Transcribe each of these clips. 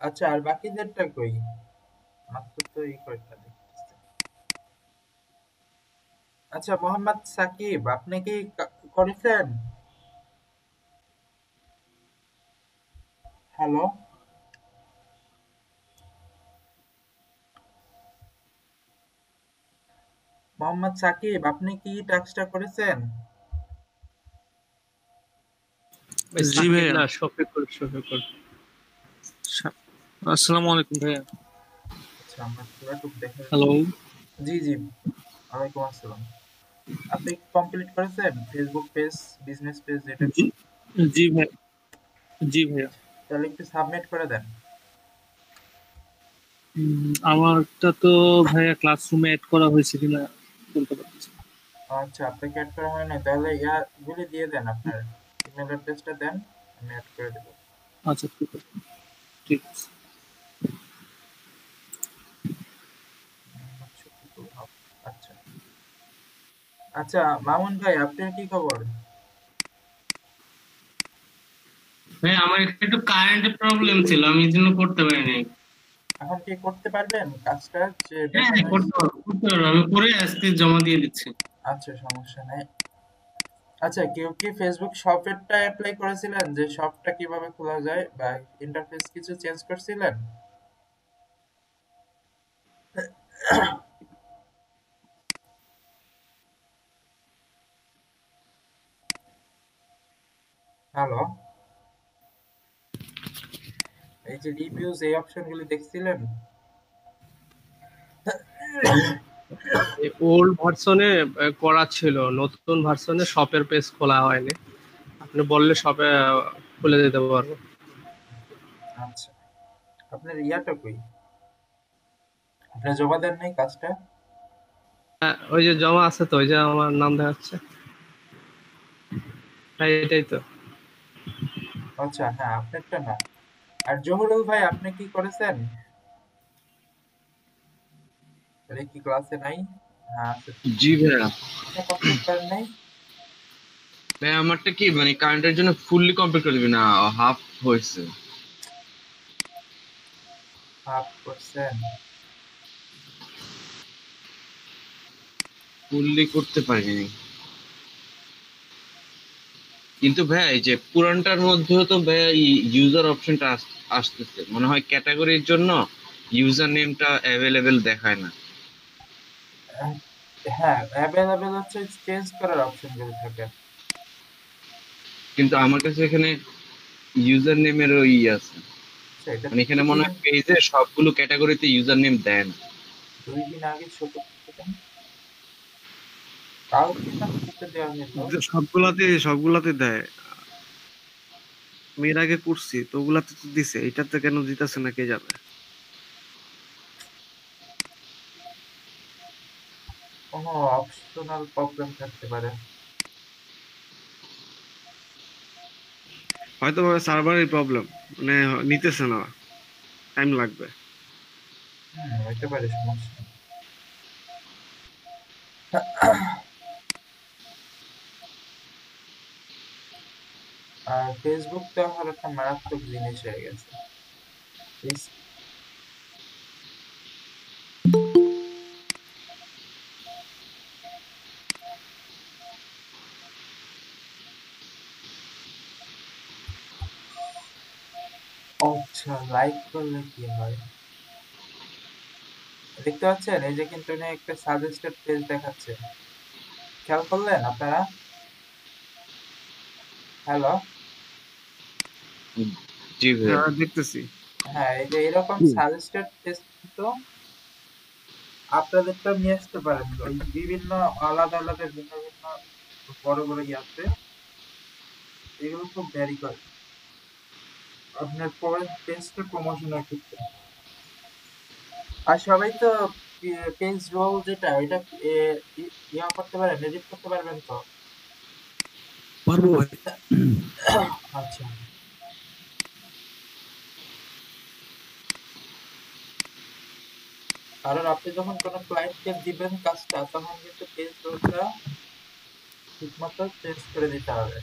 আচ্ছা, আর বাকিদেরটা কই? মাত্র তো এই কয়টা দেখতেছি। আচ্ছা, মোহাম্মদ সাকিব, আপনি কি করেছেন? হ্যালো, মোহাম্মদ সাকিব, আপনি কি টাস্কটা করেছেন? ভাই জি সাকিব ভাইয়া। না, শফিকুল শফিকুল। সা- আসসালামু আলাইকুম ভাইয়া। আচ্ছা, আমার পুরাটুক দেখা হ্যালো। যাচ্ছে। জি জি, ওয়ালাইকুম আসসালাম। আপনি কমপ্লিট করেছেন ফেসবুক পেজ, বিজনেস পেজ যেটা জি খুলছেন? জি ভাই, জি ভাইয়া। তাহলে একটু সাবমিট করে দেন। আমারটা তো ভাইয়া ক্লাসরুমে অ্যাড করা হয়েছে কিনা বলতে পারছি না। আচ্ছা, আপনাকে অ্যাড করা হয় না, তাহলে গুলি দিয়ে দেন, আপনার ইমেল অ্যাড্রেসটা দেন, আমি অ্যাড করে দেবো। আচ্ছা ঠিক আছে, ঠিক আছে। আচ্ছা আচ্ছা, মামুন ভাই, আপনার কি খবর? ভাই আমার একটু কারেন্টের প্রবলেম ছিল, আমি এই জন্য করতে পারিনি। এখন কি করতে পারবেন কাজটা যে হ্যাঁ দেখা হ্যাঁ, যায়? করতে পারবো, আমি করে আজকে জমা দিয়ে দিচ্ছি। আচ্ছা, সমস্যা নেই। আচ্ছা, কেউ কি ফেসবুক শপেরটা অ্যাপ্লাই করেছিলেন, যে শপটা কিভাবে খোলা যায়, বা ইন্টারফেস কিছু চেঞ্জ করছিলেন? হ্যালো, এই যে রিভিউজ, এই অপশনগুলি দেখছিলেন? ওল্ড ভার্সনে করা ছিল, নতুন ভার্সনে শপের পেজ খোলা হয়নি। আপনি বললে শপে খুলে দিতে পারবো। আচ্ছা, আপনার ইয়াটা কই? আপনি জমা দেন নাই কাজটা? হ্যাঁ, ওই যে জমা আছে তো, ওই যে আমার নাম দেখাচ্ছে। হ্যাঁ এটাই তো। আচ্ছা, হ্যাঁ, আপনারটা না। আর জহুরুল ভাই, আপনি কি করেছেন? তাহলে কি ক্লাসে নাই? হ্যাঁ, আছে তো। জি ভাইয়া। আপনি কমপ্লিট করেন নাই? ভাইয়া আমারটা কি মানে কারেন্টের জন্য ফুললি কমপ্লিট করে দিবি না, হাফ হয়েছে। হাফ করছেন? ফুললি করতে পারিনি। কিন্তু ভাইয়া এই যে পুরানটার মধ্যেও তো ভাইয়া ইউজার অপশনটা আসতেছে, মনে হয় ক্যাটাগরির জন্য ইউজার নেমটা অ্যাভেলেবেল দেখায় না। হ্যাঁ, অ্যাভেলেবেল হচ্ছে, চেঞ্জ করার অপশন গুলো থাকে। কিন্তু আমার কাছে এখানে ইউজার নেমেরও আছে, আচ্ছা, এটা মানে এখানে মনে দুদিন হয় পেজে সবগুলো ক্যাটাগরিতে ইউজার নেম দেয় না। 2 দিন আগে ছোট করতেন, কাউকে না করতে দেওয়া যেত। সবগুলাতে দেয়। আমি এর আগে করছি তো, ওগুলাতে তো দিছে, এটাতে কেন দিতেছে না কে জানে। কোনো অপশনাল প্রবলেম থাকতে পারে। হয়তো সার্ভারের প্রবলেম, মানে নিতেছে না, টাইম লাগবে। হইতে পারে, সমস্যা। আর ফেসবুক তো এখন একটা মারাত্মক জিনিস হয়ে গেছে। আচ্ছা, লাইক করলে কি হয় দেখতে পাচ্ছেন? এই যে কিন্তু একটা সাজেস্টেড পেজ দেখাচ্ছে, খেয়াল করলেন আপনারা? হ্যালো, জি ভাইয়া। হ্যাঁ দেখতেছি। হ্যাঁ, এই যে এরকম সাজেস্টেড পেজ কিন্তু আপনাদেরটা নিয়ে আসতে পারেন, ওই বিভিন্ন আলাদা আলাদা ভিন্ন ভিন্ন বড় বড় ইয়াতে, এগুলো খুব ভ্যারি করে আপনার পেজটা প্রমোশনের ক্ষেত্রে। আর সবাই তো পেজ রোল যেটা, এটা ইয়া করতে পারেন, এডিট করতে পারবেন তো? পারবো ভাই। আচ্ছা, কারণ আপনি যখন কোনো ক্লায়েন্টকে দিবেন কাজটা, তখন কিন্তু পেজ রোলটা ঠিকমতো চেঞ্জ করে দিতে হবে।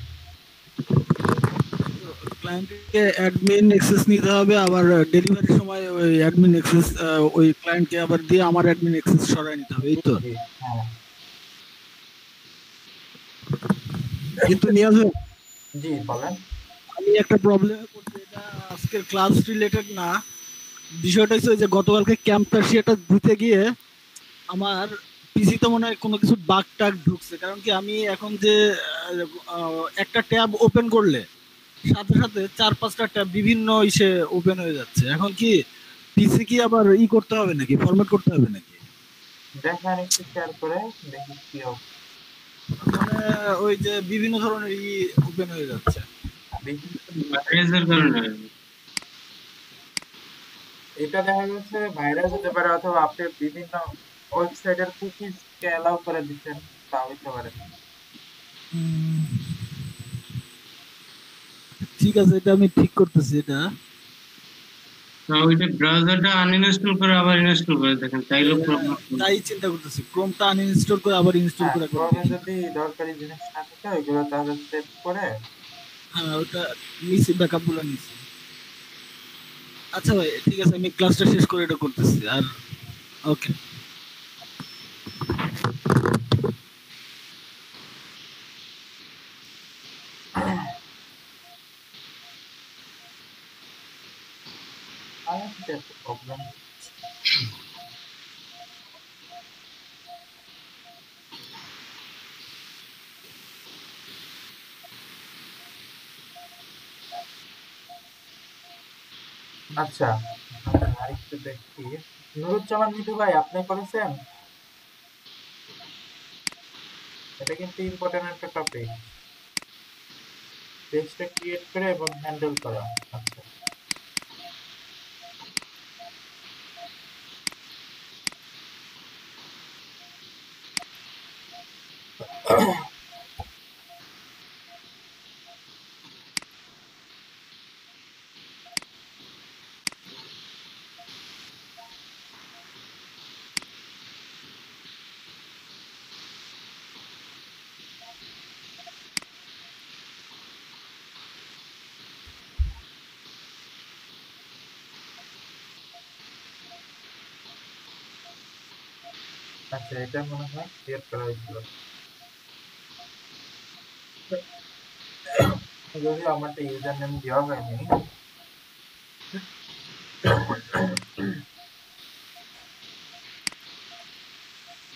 ক্লায়েন্টকে অ্যাডমিন অ্যাক্সেস নিতে হবে, আবার ডেলিভারির সময় ওই অ্যাডমিন অ্যাক্সেস ওই ক্লায়েন্টকে আবার দিয়ে আমার অ্যাডমিন অ্যাক্সেস সরায় নিতে হবে, এই তো। জি, হ্যাঁ, কিন্তু নিয়াজ ভাই, জি বলেন। আমি একটা প্রবলেমে পড়ছি, এটা আজকের ক্লাস রিলেটেড না। বিষয়টা হচ্ছে ওই যে গতকালকে ক্যাম্পাসিয়াটা দিতে গিয়ে আমার পিসিতে মনে হয় কোনো কিছু বাগ টাগ ঢুকছে, কারণ কি আমি এখন যে একটা ট্যাব ওপেন করলে সাথে সাথে 4-5টা ট্যাব বিভিন্ন ইসে ওপেন হয়ে যাচ্ছে। এখন কি পিসি কি আবার করতে হবে নাকি, ফরম্যাট করতে হবে নাকি? দেখেন একটু শেয়ার করে দেখি কি হবে। মানে ওই যে বিভিন্ন ধরনের ওপেন হয়ে যাচ্ছে। দেখি, ভাইরাসের কারণে। এটা দেখা যাচ্ছে ভাইরাস হতে পারে, অথবা আপনি বিভিন্ন ওয়েবসাইটের কুকিজ কে অ্যালাউ করে দিচ্ছেন, তা হইতে পারে। উম, ঠিক আছে, এটা আমি ঠিক করতেছি এটা। না, ওইটা ব্রাউজারটা আনইনস্টল করে আবার ইনস্টল করে দেখেন, তাইলেও প্রবলেম। তাই চিন্তা করতেছি, ক্রোমটা আনইনস্টল করে আবার ইনস্টল হ্যাঁ, করে একবার ক্রমে দেখি। যদি দরকারি জিনিস না থাকে ওইগুলো তাহলে সেভ করে। হ্যাঁ, ওটা নিছি, ব্যাকআপ গুলো নিছি। আচ্ছা ভাই, ঠিক আছে, আমি ক্লাসটা শেষ করে এটা করতেছি। আর ওকে। আর একটা প্রবলেম। আচ্ছা, আরেকটু দেখি। নুরুজ্জামান মিঠু ভাই, আপনি করেছেন? এটা কিন্তু ইম্পর্টেন্ট একটা টপিক, পেজটা ক্রিয়েট করে এবং হ্যান্ডেল করা। আচ্ছা, আচ্ছা, এটা মনে হয় ক্রিয়েট করা হয়েছিল। যদি আমারটা ইউজার নেম দেওয়া হয়নি।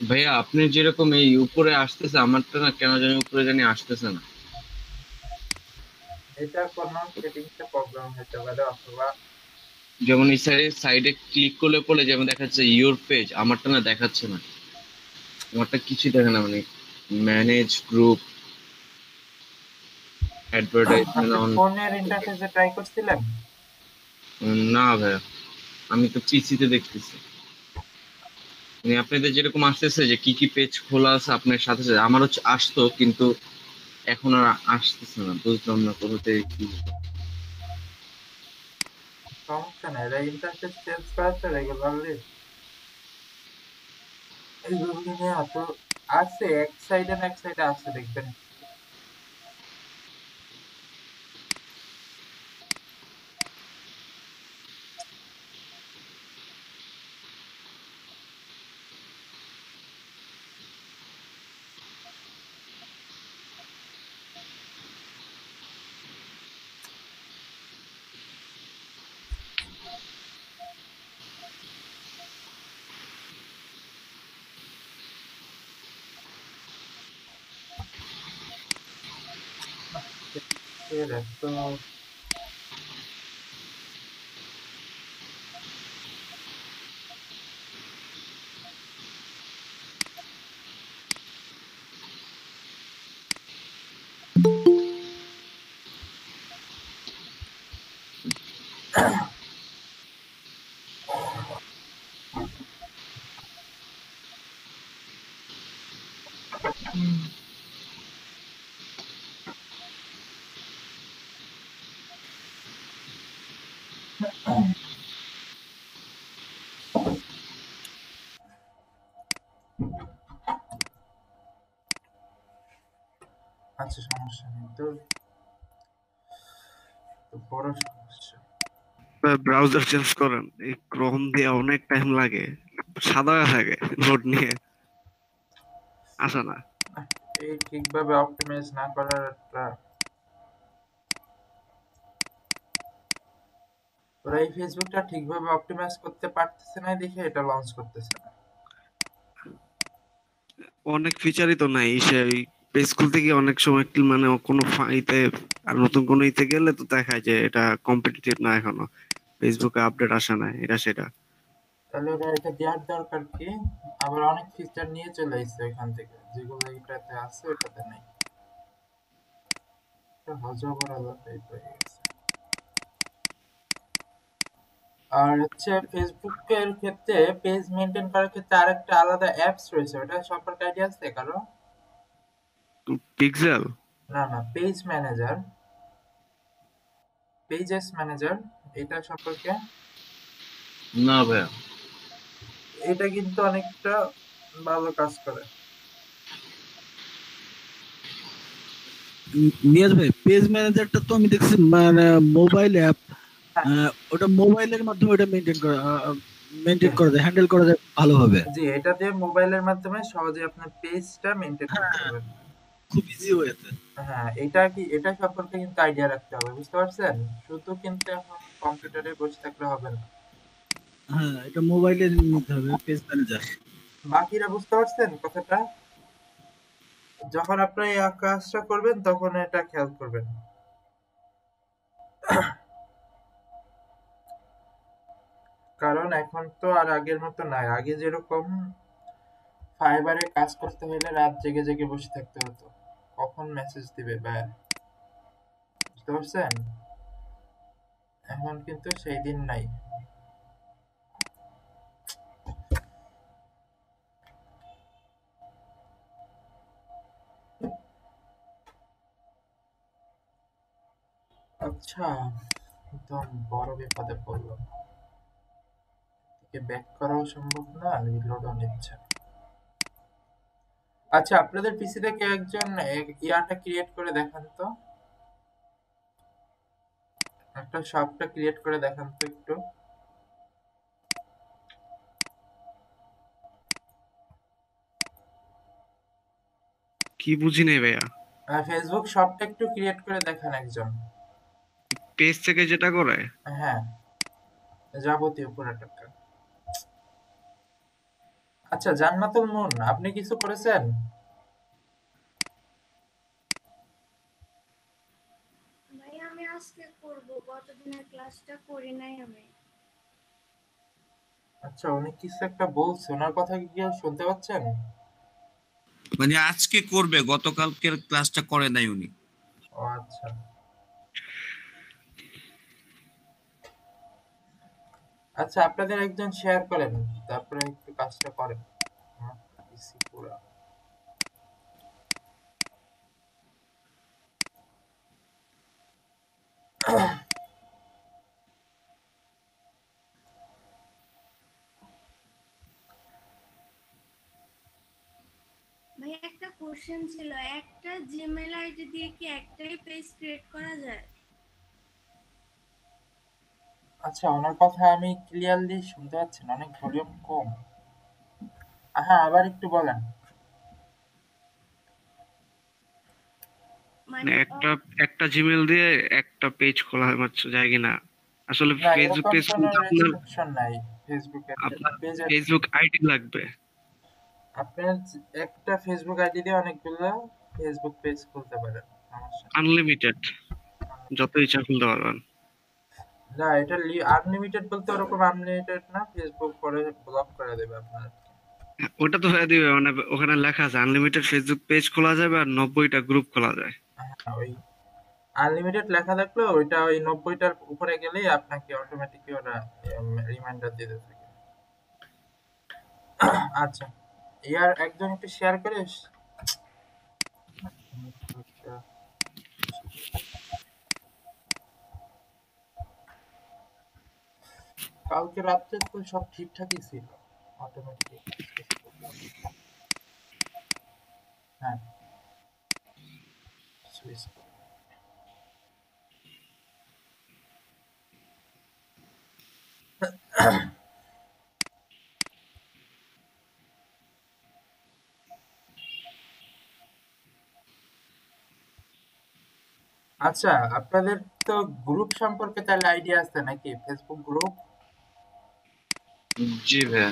ভাইয়া আপনি যেরকম এই উপরে আসতেছে, আমারটা না কেন জানি উপরে জানি আসতেছে না। এটা কোনো সেটিংসে প্রবলেম হতে পারে, অথবা যেমন এই সাইডে সাইডে ক্লিক করলে পরে যেমন দেখাচ্ছে ইওর পেজ, আমারটা না দেখাচ্ছে না। আমারটা কিছুই দেখে না, মানে ম্যানেজ গ্রুপ, অ্যাডভার্টাইজমেন্ট আপনি অন। ফোনের ইন্টারফেসে ট্রাই করছিলেন? না ভাইয়া, আমি তো পিসিতে দেখতেছি। মানে আপনাদের যেরকম আসতেছে যে কি কি পেজ খোলা আছে আপনার সাথে সাথে, আমারও আসতো, কিন্তু এখন আর আসতেছে না, বুঝলাম না কোথা থেকে কি। সমস্যা নাই, এটা ইন্টারফেস চেঞ্জ করা তো রেগুলারলি। এইগুলো নিয়ে এত আছে, এক সাইডে না এক সাইডে আছে দেখবেন। এর এত আচ্ছা, সমস্যা নেই তো। তো বড় সমস্যা। ব্রাউজার চেঞ্জ করেন, এই ক্রোম দিয়ে অনেক টাইম লাগে, সাদা হয়ে থাকে, লোড নিয়ে আসে না। এই ঠিকভাবে অপটিমাইজ না করার একটা, ওরা এই ফেসবুকটা ঠিকভাবে অপটিমাইজ করতে পারতেছে না দেখে এটা লঞ্চ করতেছে না। অনেক ফিচারই তো নাই সে, পেজ খুলতে গিয়ে অনেক সময় মানে কোনো ইতে, আর নতুন কোনো ইতে গেলে তো দেখায় যে এটা কম্পিটিটিভ না, এখনো ফেসবুকে আপডেট আসে না, এটা সেটা। তাহলে ওরা এটা দেওয়ার দরকার কি? আবার অনেক ফিচার নিয়ে চলে আসছে ওইখান থেকে, যেগুলো এটাতে আছে ওটাতে নেই। এটা হজবরল টাইপ হয়ে গেছে। আর হচ্ছে ফেসবুকের ক্ষেত্রে পেজ মেনটেন করার ক্ষেত্রে আরেকটা আলাদা অ্যাপস রয়েছে, ওটা সম্পর্কে আইডিয়া আছে কারো? পিক্সেল? না না, পেজ ম্যানেজার, পেজেস ম্যানেজার, এটা সম্পর্কে? না ভাইয়া। এটা কিন্তু অনেকটা ভালো কাজ করে। নিয়াজ ভাই, পেজ ম্যানেজারটা তো আমি দেখছি মানে মোবাইল অ্যাপ, ওটা মোবাইলের মাধ্যমে ওটা মেনটেন করা যায়, হ্যান্ডেল করা যায় ভালোভাবে। জি, এটা দিয়ে মোবাইলের মাধ্যমে সহজে আপনার পেজটা মেনটেন করতে পারবেন। খুব ইজি ওয়েতে। হ্যাঁ, এটা কি, এটা সম্পর্কে কিন্তু আইডিয়া রাখতে হবে, বুঝতে পারছেন? শুধু কিন্তু এখন কম্পিউটারে বসে থাকলে হবে না। হ্যাঁ, এটা মোবাইলের নিতে হবে পেজ ম্যানেজার। বাকিরা বুঝতে পারছেন কথাটা? যখন আপনি এই কাজটা করবেন তখন এটা খেয়াল করবেন। কারণ এখন তো আর আগের মতো নাই। আগে যেরকম ফাইবারে কাজ করতে হলে রাত জেগে জেগে বসে থাকতে হতো, কখন মেসেজ দিবে বা, বুঝতে পারছেন? এখন কিন্তু সেই দিন নাই। আচ্ছা, একদম বড় বিপদে পড়লাম। একে ব্যাক করাও সম্ভব না, রিলোডও নিচ্ছে না। আচ্ছা, আপনাদের পিসিতে কেউ একজন ইয়াটা ক্রিয়েট করে দেখান তো, একটা শপটা ক্রিয়েট করে দেখান তো একটু। কি বুঝি নেই ভাইয়া। ফেসবুক শপটা একটু ক্রিয়েট করে দেখান একজন। পেজ থেকে যেটা করে? হ্যাঁ, যাবতীয় পুরো টাকা। আচ্ছা, জান্নাতুল মুন, আপনি কিছু করেছেন? ভাই আমি আজকে করব, গতদিনের ক্লাসটা করি নাই আমি। আচ্ছা, উনি কিছু একটা বলছে, ওনার কথা কি কেউ শুনতে পাচ্ছেন? মানে আজকে করবে, গতকালকের ক্লাসটা করে নাই উনি। ও আচ্ছা। আচ্ছা, আপনাদের একজন শেয়ার করেন, তারপরে একটু কাজটা করেন। আমার PC পুরা। ভাই একটা কোশ্চেন ছিল, একটা জিমেল আইডি দিয়ে কি একটাই পেজ ক্রিয়েট করা যায়? আচ্ছা, ওনার কথা আমি ক্লিয়ারলি শুনতে পাচ্ছি না, অনেক ভলিউম কম। হ্যাঁ, আবার একটু বলেন। মানে একটা একটা জিমেল দিয়ে একটা পেজ খোলা যায় কিনা? আসলে না, ফেসবুক এরকম পেজ কোনো খুলতে আপনার রেস্ট্রিকশন নাই ফেসবুকে। আপনার পেজ, ফেসবুক আইডি লাগবে, আপনার একটা ফেসবুক আইডি দিয়ে অনেকগুলো ফেসবুক পেজ খুলতে পারেন, সমস্যা নেই। আনলিমিটেড, যত ইচ্ছা খুলতে পারবেন। না, এটা আনলিমিটেড বলতে ওরকম আনলিমিটেড না, ফেসবুক পরে ব্লক করে দেবে আপনার। ওটা তো হয়ে দিবে, মানে ওখানে লেখা আছে আনলিমিটেড ফেসবুক পেজ খোলা যাবে আর 90টা গ্রুপ খোলা যায়। হ্যাঁ, ওই আনলিমিটেড লেখা থাকলো ওইটা, ওই 90টার উপরে গেলেই আপনাকে অটোমেটিকলি ওরা রিমাইন্ডার দিতে থাকে। আচ্ছা, ইয়ার একজন একটু শেয়ার করিস। কালকে রাত্রে তো সব ঠিকঠাকই ছিল, অটোমেটিক। হ্যাঁ, সুইচ। আচ্ছা, আপনাদের তো গ্রুপ সম্পর্কে তাহলে আইডিয়া আছে নাকি? ফেসবুক গ্রুপ জি ভাইয়া।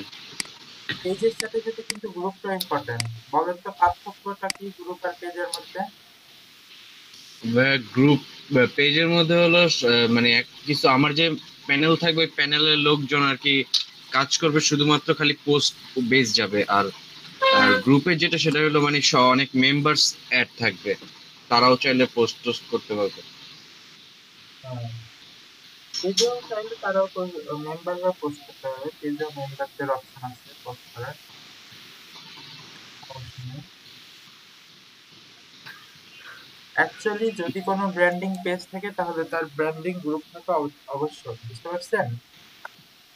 পেজের সাথে সাথে কিন্তু গ্রুপটা ইম্পর্টেন্ট। বলেন তো পার্থক্যটা কি গ্রুপ আর পেজের মধ্যে? গ্রুপ পেজের মধ্যে হলো মানে কিছু আমার যে প্যানেল থাকবে ওই প্যানেলের লোকজন আর কি কাজ করবে, শুধুমাত্র খালি পোস্ট বেস যাবে। আর গ্রুপে যেটা সেটা হলো মানে অনেক মেম্বার্স অ্যাড থাকবে, তারাও চাইলে পোস্ট টোস্ট করতে পারবে। হ্যাঁ, পেজেও চাইলে তারাও মেম্বাররা পোস্ট করতে পারবে। পেজেও মেম্বারদের অপশন আছে পোস্ট করার, সমস্যা নেই। অ্যাকচুয়ালি যদি কোনো ব্র্যান্ডিং পেজ থাকে তাহলে তার ব্র্যান্ডিং গ্রুপ থাকা অবশ্যই, বুঝতে পারছেন?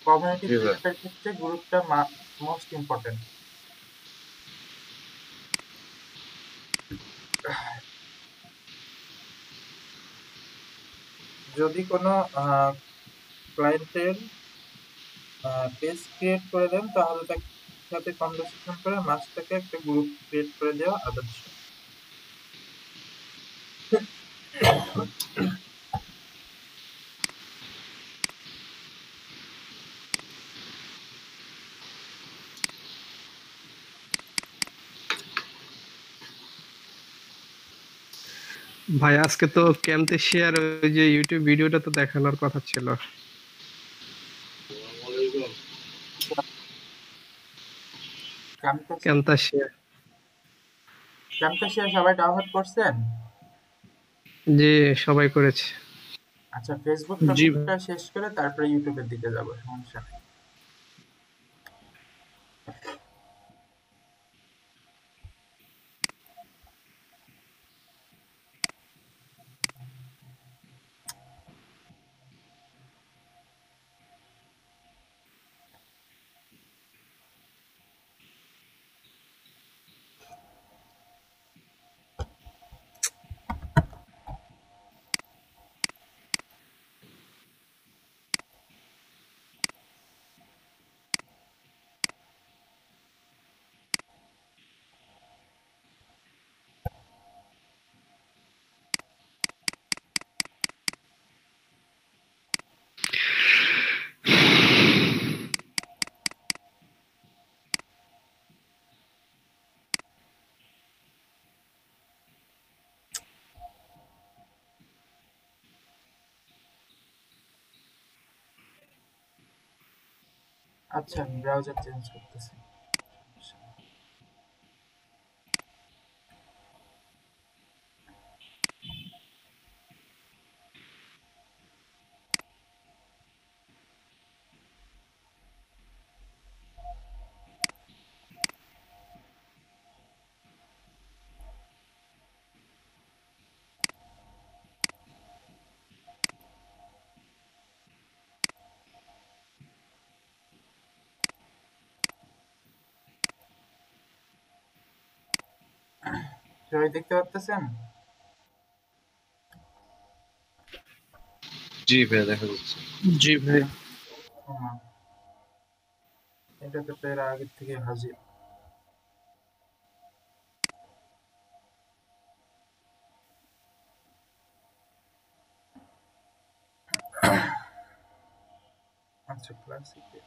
কমিউনিটি জি ভাইয়া। পেজটার ক্ষেত্রে গ্রুপটা মোস্ট ইম্পর্টেন্ট। যদি কোনো ক্লায়েন্টের পেজ ক্রিয়েট করে দেন তাহলে তার সাথে কনভারসেশন করে মাস্টারকে একটা গ্রুপ ক্রিয়েট করে দেওয়া আদর্শ। ভাই আজকে তো ক্যাম্পে শেয়ার ওই যে ইউটিউব ভিডিওটা তো দেখানোর কথা ছিল। ক্যাম্পটা শেয়ার। ক্যাম্পটা সবাই ডাউনলোড করছেন? জি, সবাই করেছে। আচ্ছা, ফেসবুক জি টপিকটা শেষ করে তারপরে ইউটিউবের দিকে যাবো, সমস্যা নেই। আচ্ছা, আমি ব্রাউজার চেঞ্জ করতেছি। সবাই দেখতে পাচ্ছেন? জি ভাইয়া, দেখা যাচ্ছে। জি ভাই। হুম, এটাতে তো এরা আগের থেকে হাজির। আচ্ছা, ক্লাসিকে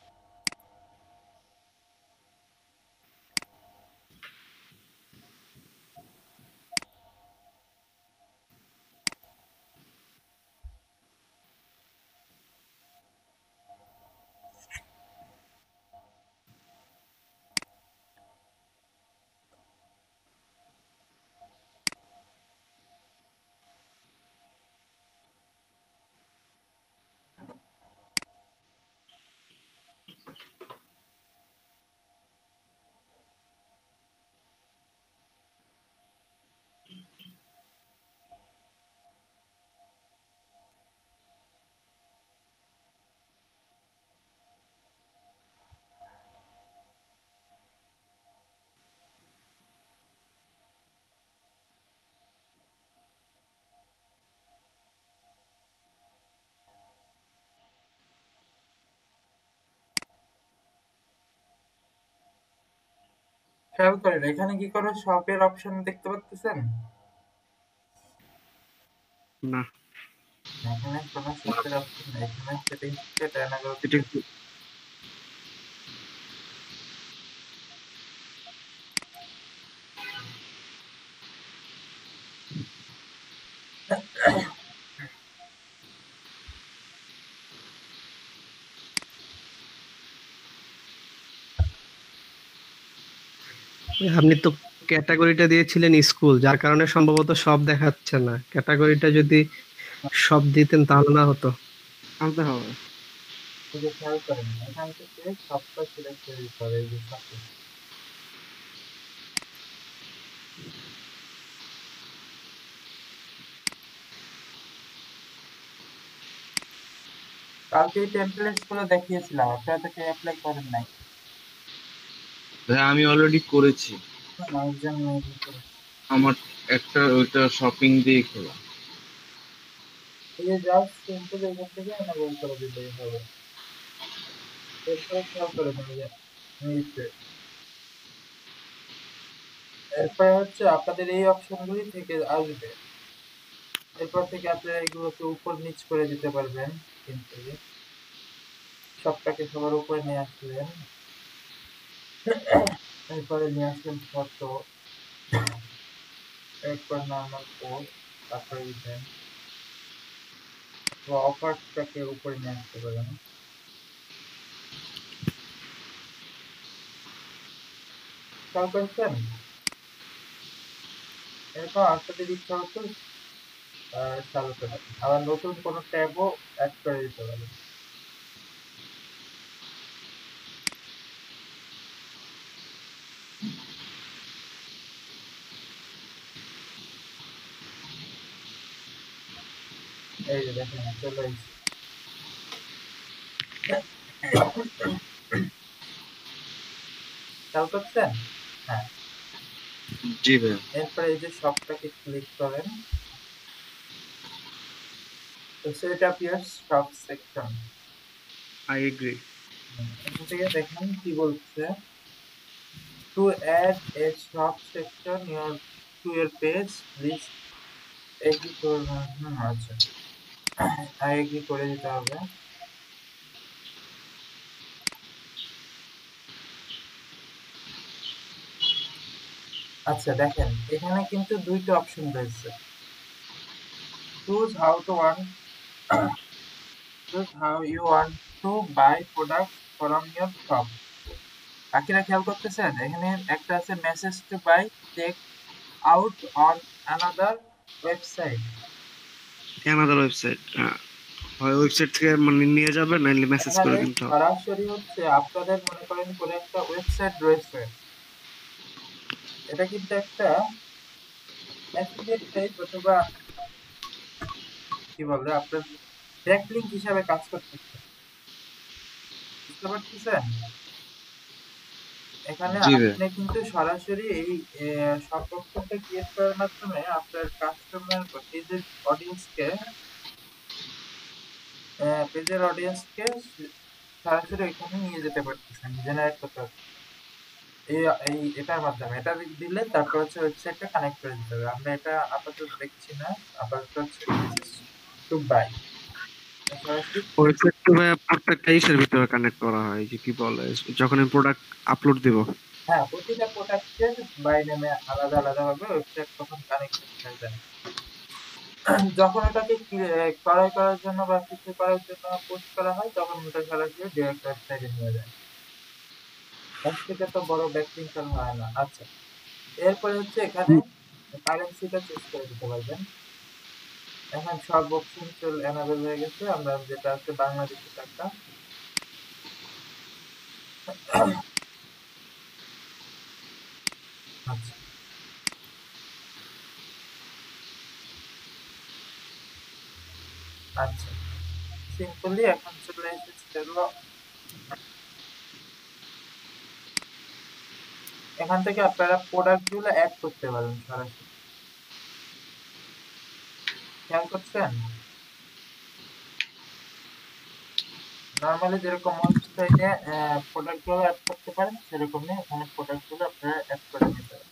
খেয়াল করেন এখানে কি করে শপের অপশন দেখতে পাচ্ছেন? না, এখানে কোনো সেটের অপশন নেই, এখানে সেটিং সেট অ্যানালগ এটা একটু আপনি তো ক্যাটাগরিটা দিয়েছিলেন স্কুল, যার কারণে সম্ভবত সব দেখাচ্ছে না। ক্যাটাগরিটা যদি সব দিতেন তাহলে না হতো। আনতে হবে। থেকে খেয়াল করেন, এখান থেকে সবটা সিলেক্ট করে দিতে হবে, এই যে সবটা। কালকে এই টেমপ্লেটস গুলো দেখিয়েছিলাম, আপনারা তো কেউ অ্যাপ্লাই করেন নাই। ভাইয়া আমি অলরেডি করেছি। একজন মেয়ে করে। আমার একটা ওইটা শপিং দিয়ে খোলা। এই যে জাস্ট সিম্পল এখান থেকে এনাবল করে দিলেই হবে। এরপরে খেয়াল করে দেন যে নিচে, এরপরে হচ্ছে আপনাদের এই অপশনগুলি থেকে আসবে। এরপর থেকে আপনারা এগুলোকে উপর নিচ করে দিতে পারবেন। কিন্তু সবটাকে সবার উপরে নিয়ে আসলেন, এরপরে নিয়ে আসলেন ফটো, এরপর নর্মাল পোস্ট, তারপরে ইভেন্ট বা অফারটাকে উপরে নিয়ে আসতে পারেন। খেয়াল করেছেন? এরপর আপনাদের ইচ্ছা হতো চালু করে আবার নতুন কোনো ট্যাবও অ্যাড করে দিতে পারেন। এই যে দেখেন চলে এসেছে। খেয়াল করছেন? হ্যাঁ। জি ভাইয়া। এরপরে এই যে শপটাকে ক্লিক করেন, তো set up your shop section. I agree. এখান থেকে দেখেন কি বলছে, to add a shop section your to your page please agree করুন। আচ্ছা, আই এগ্রি করে দিতে হবে। আচ্ছা দেখেন, এখানে কিন্তু দুইটা অপশন রয়েছে, choose how to want choose how you want to buy products from your shop। বাকিরা খেয়াল করতেছেন, এখানে একটা আছে message to buy check out on another website. Another website, হয় ওয়েবসাইট থেকে মানে নিয়ে যাবে, নাইলে মেসেজ করে এখানে কিনতে হবে। সরাসরি হচ্ছে আপনাদের মনে করেন কোনো একটা ওয়েবসাইট রয়েছে, এটা কিন্তু একটা অ্যাফিলিয়েট টাইপ অথবা কি বলে আপনার ব্যাকলিংক হিসাবে কাজ করতেছে, বুঝতে পারতেছেন? এখানে জি ভাইয়া। আপনি কিন্তু সরাসরি এই সম্পর্কটা ক্রিয়েট করার মাধ্যমে আপনার কাস্টমার পেজের অডিয়েন্সকে সরাসরি এখানে নিয়ে যেতে পারতেছেন, জেনারেট করতে পারতেছেন। এই এই এটার মাধ্যমে এটা দিলে তারপর হচ্ছে ওয়েবসাইটটা কানেক্ট করে দিতে হবে। আমরা এটা আপাতত দেখছি না, আপাতত হচ্ছে মেসেজ টু বাই সরাসরি। ওয়েবসাইট তো ভাই প্রত্যেকটা ইসের ভিতরে কানেক্ট করা হয়, যে কি বলে, যখন আমি প্রোডাক্ট আপলোড দিব। হ্যাঁ, প্রতিটা প্রোডাক্টের বাই নেমে আলাদা আলাদা হবে, ওয়েবসাইট তখন কানেক্টেড হয়ে যায়। যখন এটাকে ক্রয় করার জন্য বা কিছু করার জন্য পোস্ট করা হয়, তখন ওটা সরাসরি ডিরেক্ট ওয়েবসাইটে নিয়ে যায়। এর থেকে তো বড় ব্যাকলিংক আর হয় না। আচ্ছা, এরপরে হচ্ছে এখানে কারেন্সিটা চুজ করে দিতে পারবেন। এখন সব অপশন এনাবেল হয়ে গেছে, আমরা যেটা আছে বাংলাদেশি টাকা। আচ্ছা আচ্ছা, সিম্পলি এখন চলে এসেছে হলো, এখান থেকে আপনারা প্রোডাক্ট গুলো অ্যাড করতে পারেন সরাসরি। খেয়াল করছেন? নরমালি যেরকম ওয়েবসাইটে প্রোডাক্ট গুলো অ্যাড করতে পারেন, সেরকমই এখানে প্রোডাক্ট গুলো আপনারা অ্যাড করে নিতে পারেন।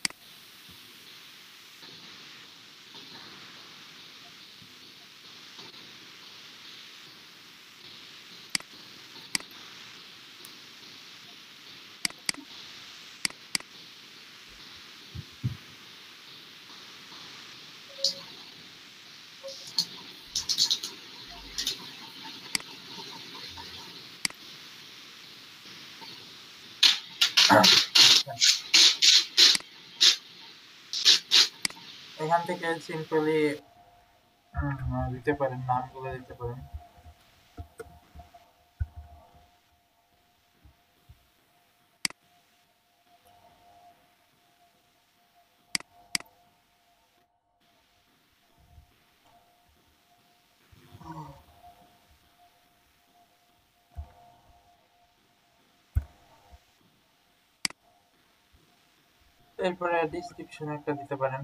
এখান থেকে সিম্পলি দিতে পারেন, নামগুলো দিতে পারেন। এরপরে ডিসক্রিপশন একটা দিতে পারেন।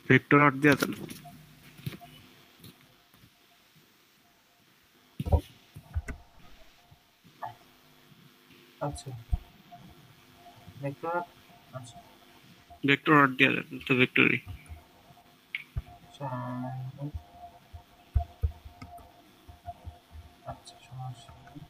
ভেক্টর আর্ট দিয়ে দেন। আচ্ছা ভেক্টর, আচ্ছা ভেক্টর আর্ট দিয়ে দেন তো ভেক্টরি। আচ্ছা আচ্ছা সমস্যা নেই।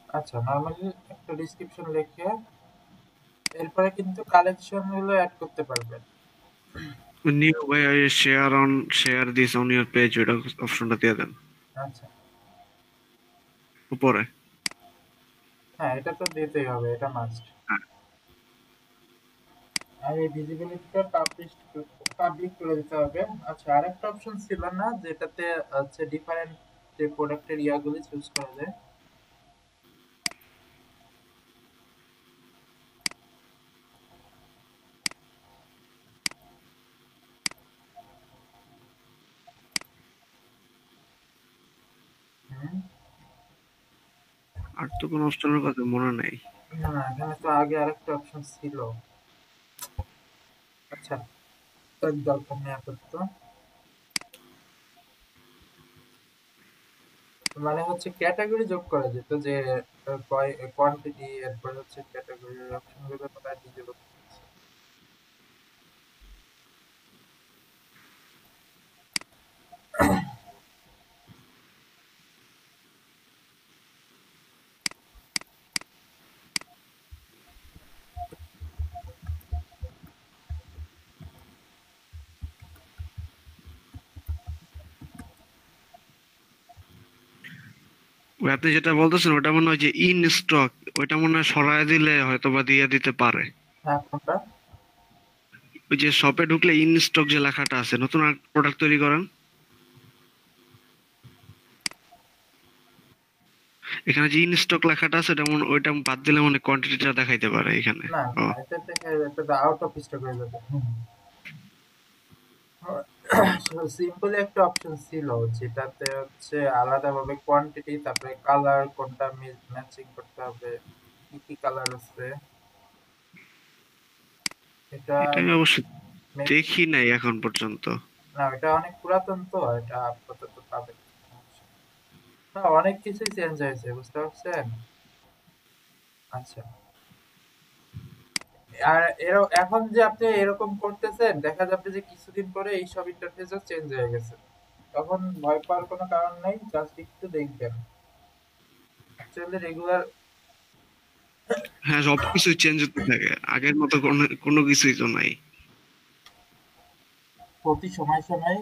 আচ্ছা নরমালি একটা ডিসক্রিপশন লিখে এরপরে কিন্তু কালেকশন গুলো অ্যাড করতে পারবেন। New share this on your page, ওটা অপশনটা দিয়ে দেন আচ্ছা উপরে। হ্যাঁ এটা তো দিতেই হবে, এটা মাস্ট। হ্যাঁ। আর এই ভিজিবিলিটিটা পাবলিক করে দিতে হবে। আচ্ছা আরেকটা অপশন ছিল না যেটাতে হচ্ছে ডিফারেন্ট যে প্রোডাক্টের ইয়াগুলি চুজ করা যায়? হুম আর তো কোনো অপশনের কথা মনে নেই। না এখানে তো আগে আরেকটা অপশন ছিল। আচ্ছা তার দরকার নেই আপাতত। মানে হচ্ছে ক্যাটাগরি যোগ করা যেত যে কোয়ান্টিটি, এরপর হচ্ছে ক্যাটাগরি অপশনগুলো তোমরা নিজে করতে পারছো। ওই আপনি যেটা বলতেছেন ওটা মনে হয় যে ইন স্টক, ওইটা মনে হয় সরায় দিলে হয়তো বা দিয়ে দিতে পারে। হ্যাঁ কোনটা? ওই যে শপে ঢুকলে ইন স্টক যে লেখাটা আছে, নতুন প্রোডাক্ট তৈরি করেন, এখানে যে ইন স্টক লেখাটা আছে ওইটা বাদ দিলে মনে কোয়ান্টিটিটা দেখাইতে পারে এখানে। না ও এটা থেকে এটা আউট অফ স্টক হয়ে যাবে। সিম্পলি একটা অপশন ছিল যেটাতে হচ্ছে আলাদাভাবে কোয়ান্টিটি, তারপরে কালার কোনটা ম্যাচিং করতে হবে, কি কি কালার আছে এটা। এটা আমি অবশ্য মে- দেখি নাই এখন পর্যন্ত। না এটা অনেক পুরাতন তো, এটা আপাতত পাবেন না। অনেক কিছুই চেঞ্জ হয়েছে বুঝতে পারছেন। আচ্ছা আর এখন যে আপনি এরকম করতেছেন দেখা যাবে যে কিছুদিন পরে এই সব ইন্টারফেসও চেঞ্জ হয়ে গেছে, তখন ভয় পাওয়ার কোনো কারণ নেই, জাস্ট একটু দেখবেন। অ্যাকচুয়ালি রেগুলার হ্যাঁ, সবকিছু চেঞ্জ হতে থাকে, আগের মতো কোনো কিছুই তো নাই। প্রতি সময় সময়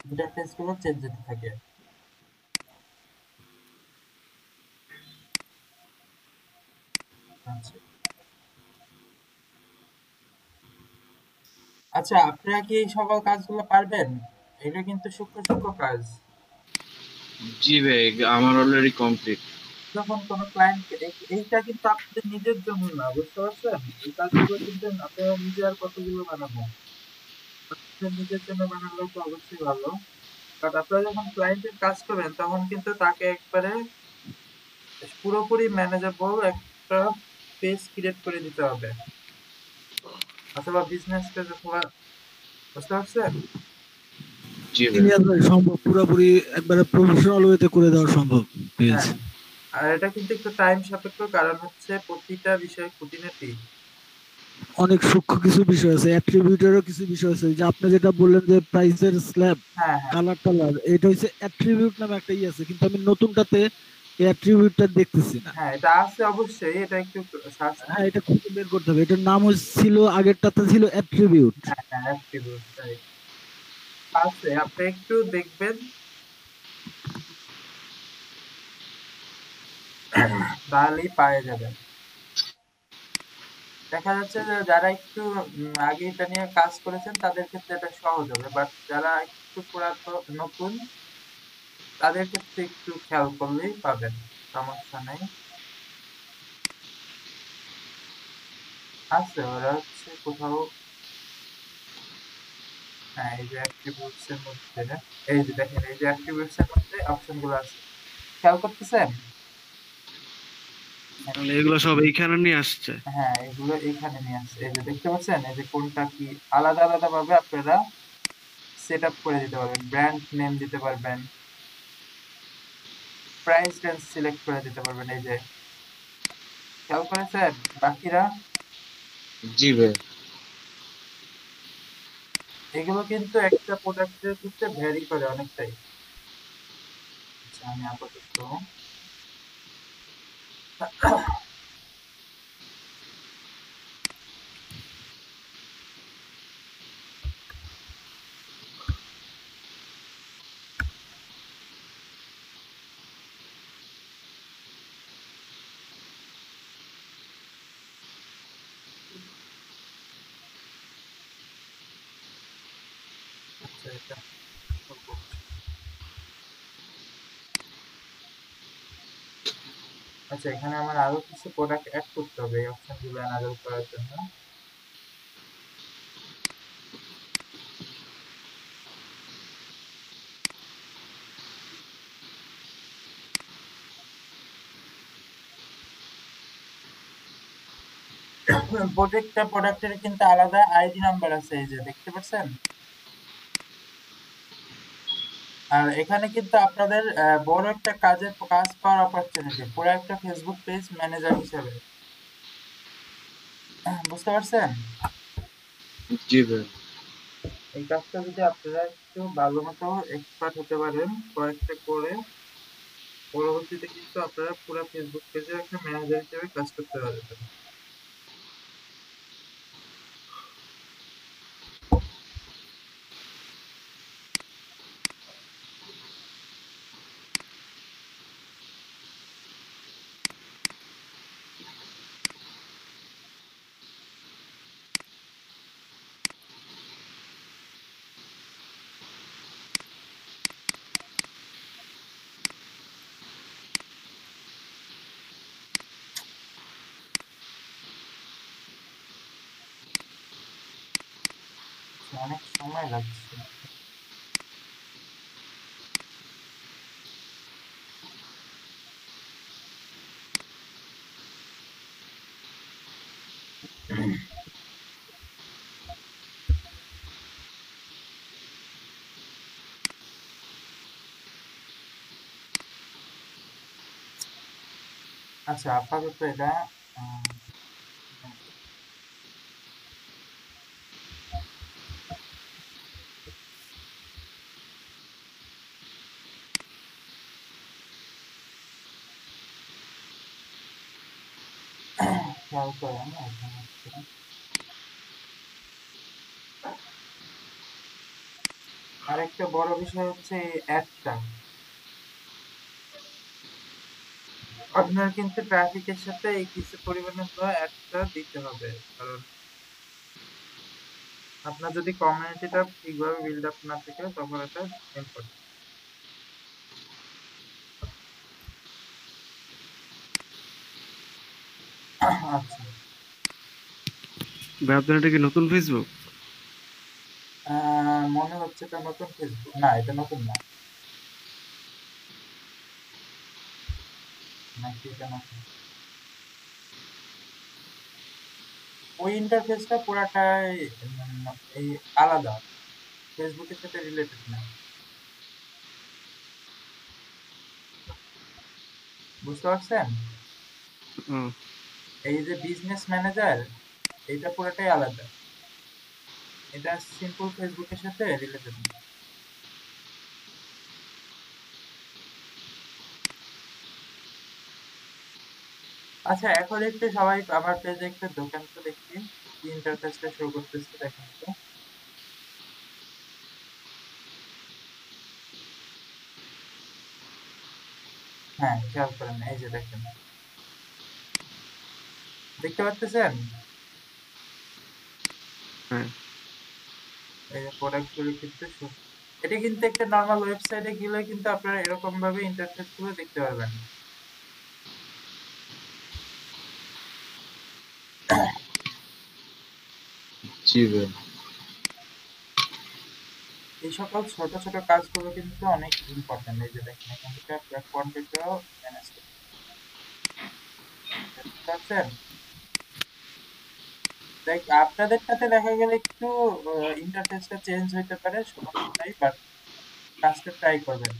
ইন্টারফেস গুলো চেঞ্জ হতে থাকে। আচ্ছা আচ্ছা আপনারা কি এই সকল কাজগুলো পারবেন? এটা কিন্তু সূক্ষ্ম সূক্ষ্ম কাজ। জি ভাই, আমার অলরেডি কমপ্লিট। যখন কোনো ক্লায়েন্ট, এইটা কিন্তু আপনাদের নিজের জন্য না, বুঝতে পারছেন? এই কাজগুলো কিন্তু আপনারা নিজে আর কতগুলো বানাবেন, আপনাদের নিজের জন্য বানালে তো অবশ্যই ভালো। বাট আপনারা যখন ক্লায়েন্টের কাজ করবেন তখন কিন্তু তাকে একবারে পুরোপুরি ম্যানেজেবল একটা পেজ ক্রিয়েট করে দিতে হবে, অথবা বিজনেস পেজ, অথবা, বুঝতে পারছেন? জি ভাই। সিনিয়র ভাই সম্ভব পুরোপুরি একবারে প্রফেশনাল ওয়েতে করে দেওয়া সম্ভব পেজ। হ্যাঁ, আর এটা কিন্তু একটু টাইম সাপেক্ষ, কারণ হচ্ছে প্রতিটা বিষয় খুঁটিনাটি। অনেক সূক্ষ্ম কিছু বিষয় আছে, অ্যাট্রিবিউটেরও কিছু বিষয় আছে, যে আপনি যেটা বললেন যে প্রাইসের স্ল্যাব, হ্যাঁ হ্যাঁ কালার টালার, এটা হচ্ছে অ্যাট্রিবিউট নামে একটা আছে, কিন্তু আমি নতুনটাতে এই অ্যাট্রিবিউটটা দেখতেছি না। হ্যাঁ, এটা আছে অবশ্যই, এটা একটু সার্চ হ্যাঁ, করে। এটা খুঁজে বের করতে হবে। এটার নাম ছিল, আগেরটাতে ছিল অ্যাট্রিবিউট। হ্যাঁ হ্যাঁ, attribute, right. আছে, আপনি একটু দেখবেন, তাহলেই পাওয়া যাবে। দেখা যাচ্ছে যে যারা একটু আগে এটা নিয়ে কাজ করেছেন তাদের ক্ষেত্রে এটা সহজ হবে, বাট যারা একটু পুরাতন নতুন তাদের ক্ষেত্রে একটু খেয়াল করলেই পাবেন, সমস্যা নেই। আছে, ওরা হচ্ছে কোথাও, হ্যাঁ, এই যে অ্যাট্রিবিউটস এর মধ্যে, এই যে দেখেন, এই যে অ্যাট্রিবিউটস এর মধ্যে অপশন গুলো আছে, খেয়াল করতেছেন? তাহলে এগুলো সব এইখানে নিয়ে আসছে। হ্যাঁ, এগুলো এইখানে নিয়ে আসছে, এই যে দেখতে পাচ্ছেন, এই যে কোনটা কি আলাদা আলাদা ভাবে আপনারা সেট আপ করে দিতে পারবেন, ব্র্যান্ড নেম দিতে পারবেন, প্রাইস রেঞ্জ সিলেক্ট করে দিতে পারবেন। এই যে খেয়াল করেছেন বাকিরা? জি ভাই। এগুলো কিন্তু একটা প্রোডাক্টের ক্ষেত্রে ভ্যারি করে অনেকটাই। আচ্ছা, আমি আপাতত আচ্ছা, এটা করবো। আচ্ছা, এখানে আমার আরো কিছু প্রোডাক্ট অ্যাড করতে হবে এই অপশন গুলো এনাবেল করার জন্য। প্রত্যেকটা প্রোডাক্টের কিন্তু আলাদা আইডি নাম্বার আছে, এই যে দেখতে পাচ্ছেন। আর এখানে কিন্তু আপনাদের বড় একটা কাজ পাওয়ার অপরচুনিটি, পুরো একটা ফেসবুক পেজ ম্যানেজার হিসেবে, বুঝতে পারছেন? জি ভাই। এই কাজটা যদি আপনারা একটু ভালো মতো এক্সপার্ট হতে পারেন কয়েকটা করে, পরবর্তীতে কিন্তু আপনারা পুরো ফেসবুক পেজের একটা ম্যানেজার হিসেবে কাজ করতে পারবেন। অনেক সময় লাগছে। আচ্ছা, আপাতত এটা আহ, খেয়াল করেন এখানে হচ্ছে। আরেকটা বড় বিষয় হচ্ছে এই অ্যাডটা, আপনার কিন্তু ট্রাফিকের সাথে এই কিছু পরিমাণে অ্যাডটা দিতে হবে, কারণ আপনার যদি কমিউনিটিটা ঠিকভাবে বিল্ড আপ না থাকে তখন এটা ইম্পর্টেন্ট। আচ্ছা, ভাই আপনার এটা কি নতুন ফেসবুক? মনে হচ্ছে এটা নতুন ফেসবুক না, এটা নতুন না, নাকি এটা নতুন? ওই ইন্টারফেসটা পুরাটাই এই আলাদা, ফেসবুকের সাথে রিলেটেড না, বুঝতে পারছেন? ও, এই যে বিজনেস ম্যানেজার, এটা পুরাটাই আলাদা, এটা সিম্পল ফেসবুকের সাথে রিলেটেড না। আচ্ছা, এখন একটু সবাই আমার পেজে একটু দোকান তো দেখি কি ইন্টারফেসটা শো করতেছে, দেখেন তো। হ্যাঁ, খেয়াল করেন, এই যে দেখেন, দেখতে পাচ্ছেন? হ্যাঁ এই যে প্রোডাক্ট গুলো কিন্তু এটা কিন্তু একটা নর্মাল ওয়েবসাইটে গেলে কিন্তু আপনারা এরকম ভাবে ইন্টারফেস গুলো দেখতে পারবেন না। জি ভাইয়া। এই সকল ছোট ছোট কাজগুলো কিন্তু অনেক ইম্পর্টেন্ট। এই যে দেখেন, এখান থেকে আপনার কোয়ান্টিটিও ম্যানেজ করতে পারছেন। দেখ, আপনাদের সাথে দেখা গেলে একটু ইন্টারফেসটা চেঞ্জ হইতে পারে, সমস্যা নাই, বাট কাজটা ট্রাই করবেন।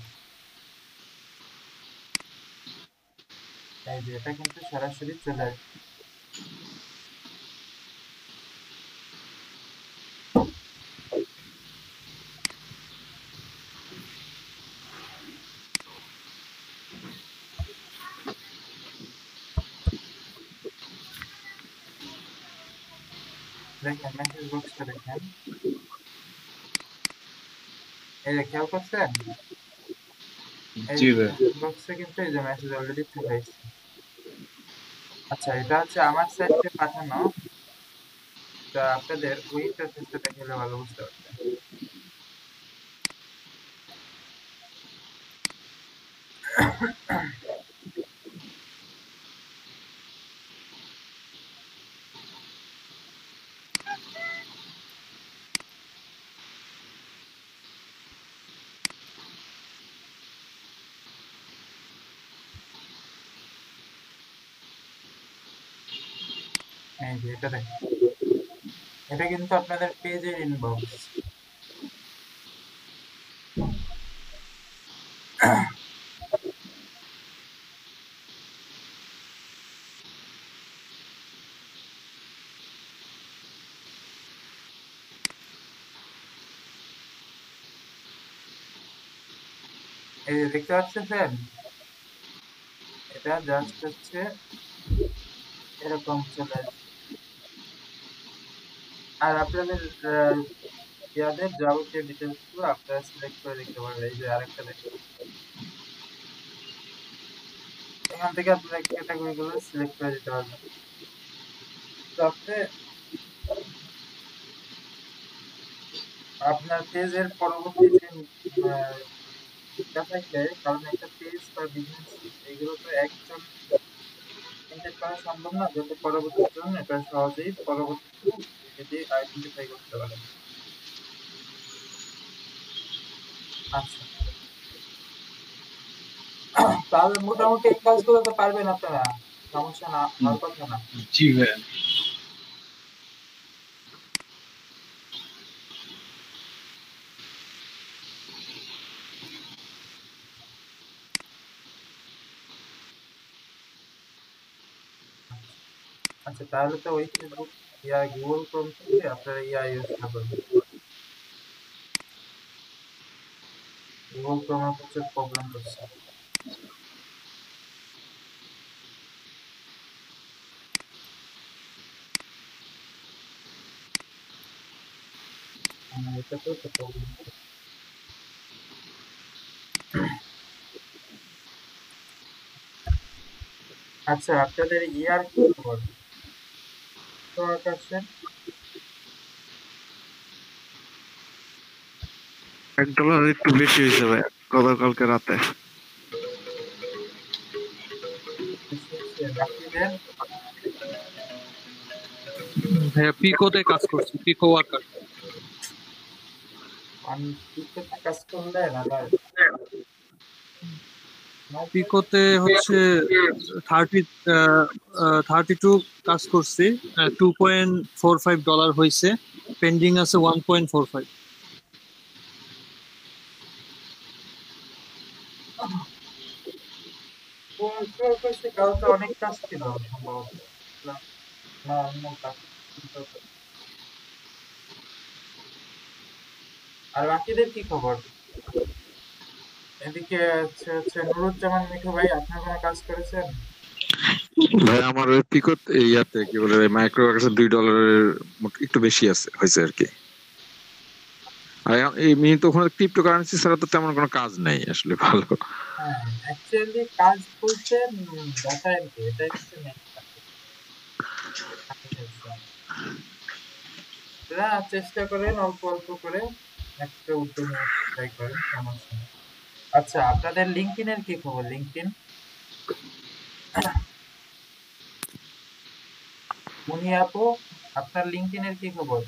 এই যে এটা কিন্তু সরাসরি চলে আসবে। দেখেন মেসেজ বক্সটা দেখেন, এই যে খেয়াল করছেন, এই জি ভাইয়া। মেসেজ বক্সে কিন্তু এই যে মেসেজ অলরেডি চলে আসছে। আচ্ছা, এটা হচ্ছে আমার সাইটে পাঠানো, তা আপনাদের ওই ইন্টারফেসটা দেখালে ভালো বুঝতে পারবেন। এই যে এটা দেখেন, এটা কিন্তু আপনাদের পেজের ইনবক্স। এই যে দেখতে পাচ্ছেন, এটা জাস্ট হচ্ছে এরকম চলে আসবে। আর আপনাদের ইয়াদের যাবতীয় ডিটেলস গুলো আপনারা সিলেক্ট করে দেখতে পারবেন। এই যে আরেকটা দেখেন, এখান থেকে আপনারা ক্যাটাগরি গুলো সিলেক্ট করে দিতে পারবেন। তো আপনি আপনার পেজের পরবর্তী যে এটা থাকলে, কারণ একটা পেজ বা বিজনেস এগুলো তো একজন মেনটেন করা সম্ভব না, যাতে পরবর্তী জন এটা সহজেই পরবর্তীতে যদি আইডেন্টিফাই করতে পারে। আচ্ছা, তাহলে মোটামুটি এই কাজগুলো তো পারবেন আপনারা, সমস্যা না হওয়ার কথা না। জি ভাইয়া। আচ্ছা, তাহলে তো ওই ফেসবুক গুগল ক্রোম থেকে আপনারা ইউজটা করবেন। গুগল ক্রোমে প্রচুর প্রবলেম করছে। এটাতেও তো প্রবলেম। আচ্ছা, আপনাদের ইয়ার কি খবর? তো আকাশের $1 একটু বেশি হয়েছে ভাই গতকালকে রাতে। বাকিদের ভাইয়া পিকোতে কাজ করছি, পিকো ওয়ার্কার। আমি পিকোতে কাজ করলেন আবার পিকোতে হচ্ছে 32 কাজ করছি, $2.45 হয়েছে, পেন্ডিং আছে 1.45। কালকে অনেক কাজ ছিল সম্ভবত না অন্য কাজ ছিল। আর বাকিদের কি খবর? এদিকে হচ্ছে নুরুজ্জামান মিঠু ভাই, আপনার কোনো কাজ করেছেন? ভাই আমার ওই পিকত ইয়াতে কি বলে মাইক্রো $2 একটু বেশি আছে হয়েছে আর কি। আর এই মিনি তো ওখানে ক্রিপ্টো কারেন্সি ছাড়া তো তেমন কোনো কাজ নাই আসলে ভালো। হ্যাঁ, অ্যাকচুয়ালি কাজ বলতে ডাটা এন্ট্রি, এটাই হচ্ছে মেইন কাজ। এরা চেষ্টা করেন অল্প অল্প করে একটা উদ্যমে ট্রাই করেন, সমস্যা নেই। আচ্ছা, আপনাদের লিঙ্কডইনের কি খবর? লিঙ্কডইন মুনি আপু, আপনার লিঙ্কডইনের কি খবর?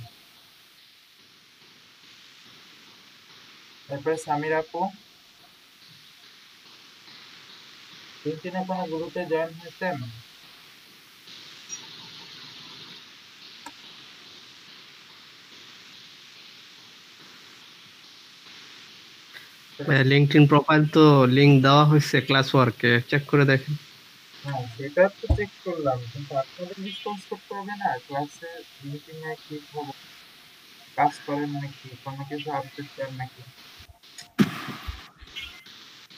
তারপরে সামির আপু, লিঙ্কডইনে কোনো গ্রুপে জয়েন হয়েছেন? লিঙ্কডইন প্রোফাইল তো লিংক দেওয়া হয়েছে ক্লাস ওয়ার্কে, চেক করে দেখেন। হ্যাঁ, সেটা তো চেক করলাম, কিন্তু আপনাদের রেসপন্স করতে হবে না ক্লাসে মিটিংয়ে কি খবর, কাজ করেন নাকি, কোনো কিছু আপডেট দেন নাকি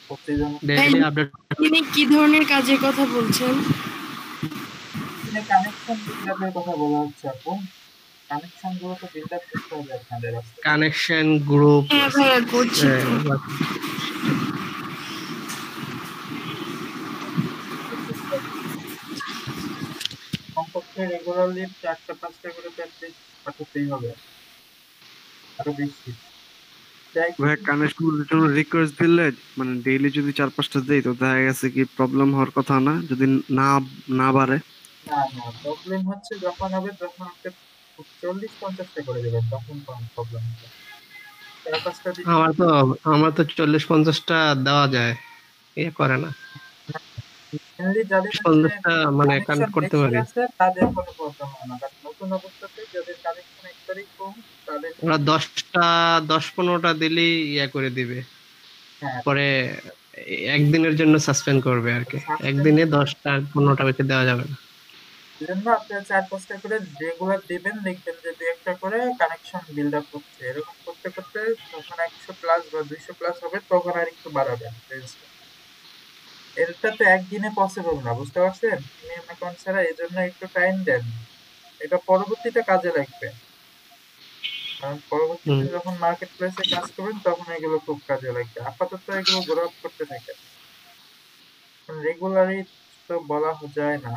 প্রতিদিন? Daily update. তিনি কি ধরনের কাজের কথা বলছেন? কানেকশন বিল্ডআপের কথা বলা হচ্ছে আপু। কানেকশন গুলো তো বিল্ড আপ করতে হবে আপনাদের আজকে। Connection group. হ্যাঁ ভাইয়া, করছি তো। কমপক্ষে রেগুলারলি 4টা-5টা করে প্র্যাকটিস পাঠাতেই হবে, আরো বেশি। ভাই কানেকশনের জন্য রিকোয়েস্ট দিলে মানে ডেইলি যদি 4-5টা দেই তো দেখা গেছে কি প্রবলেম হওয়ার কথা না, যদি না না বাড়ে। না না, প্রবলেম হচ্ছে যখন হবে তখন আপনি 40-50টা করে দেবেন, তখন কোনো প্রবলেম হবে। 4-5টা দিন আমার তো 40-50টা দেওয়া যায়, ইয়ে করে না। মেইনলি যাদের 50টা মানে কানেকশন কানেক্ট করতে বেশি পারি। আছে তাদের কোনো প্রবলেম হয় না, বাট নতুন অবস্থাতে যাদের কানেকশন একবারেই কম তাদের ওরা 10-15টা দিলেই ইয়ে করে দিবে, হ্যাঁ পরে একদিনের জন্য সাসপেন্ড করবে আর কি। একদিনে 10টা-15টা বেশি দেওয়া যাবে না। জন্য আপনি 4-5টা করে রেগুলার দিবেন, দেখবেন যে 2-একটা করে কানেকশন বিল্ড আপ হচ্ছে। এরকম করতে করতে যখন 100+ বা 200+ হবে তখন আর একটু বাড়াবেন রেঞ্জটা। এটা তো একদিনে পসিবল না, বুঝতে পারছেন? প্রিমিয়াম অ্যাকাউন্ট ছাড়া, এই জন্য একটু টাইম দেন, এটা পরবর্তীতে কাজে লাগবে। কারণ পরবর্তীতে যখন মার্কেট প্লেসে কাজ করবেন তখন এগুলো খুব কাজে লাগবে। আপাতত এগুলো গ্রো আপ করতে থাকেন, রেগুলারই তো বলা যায় না।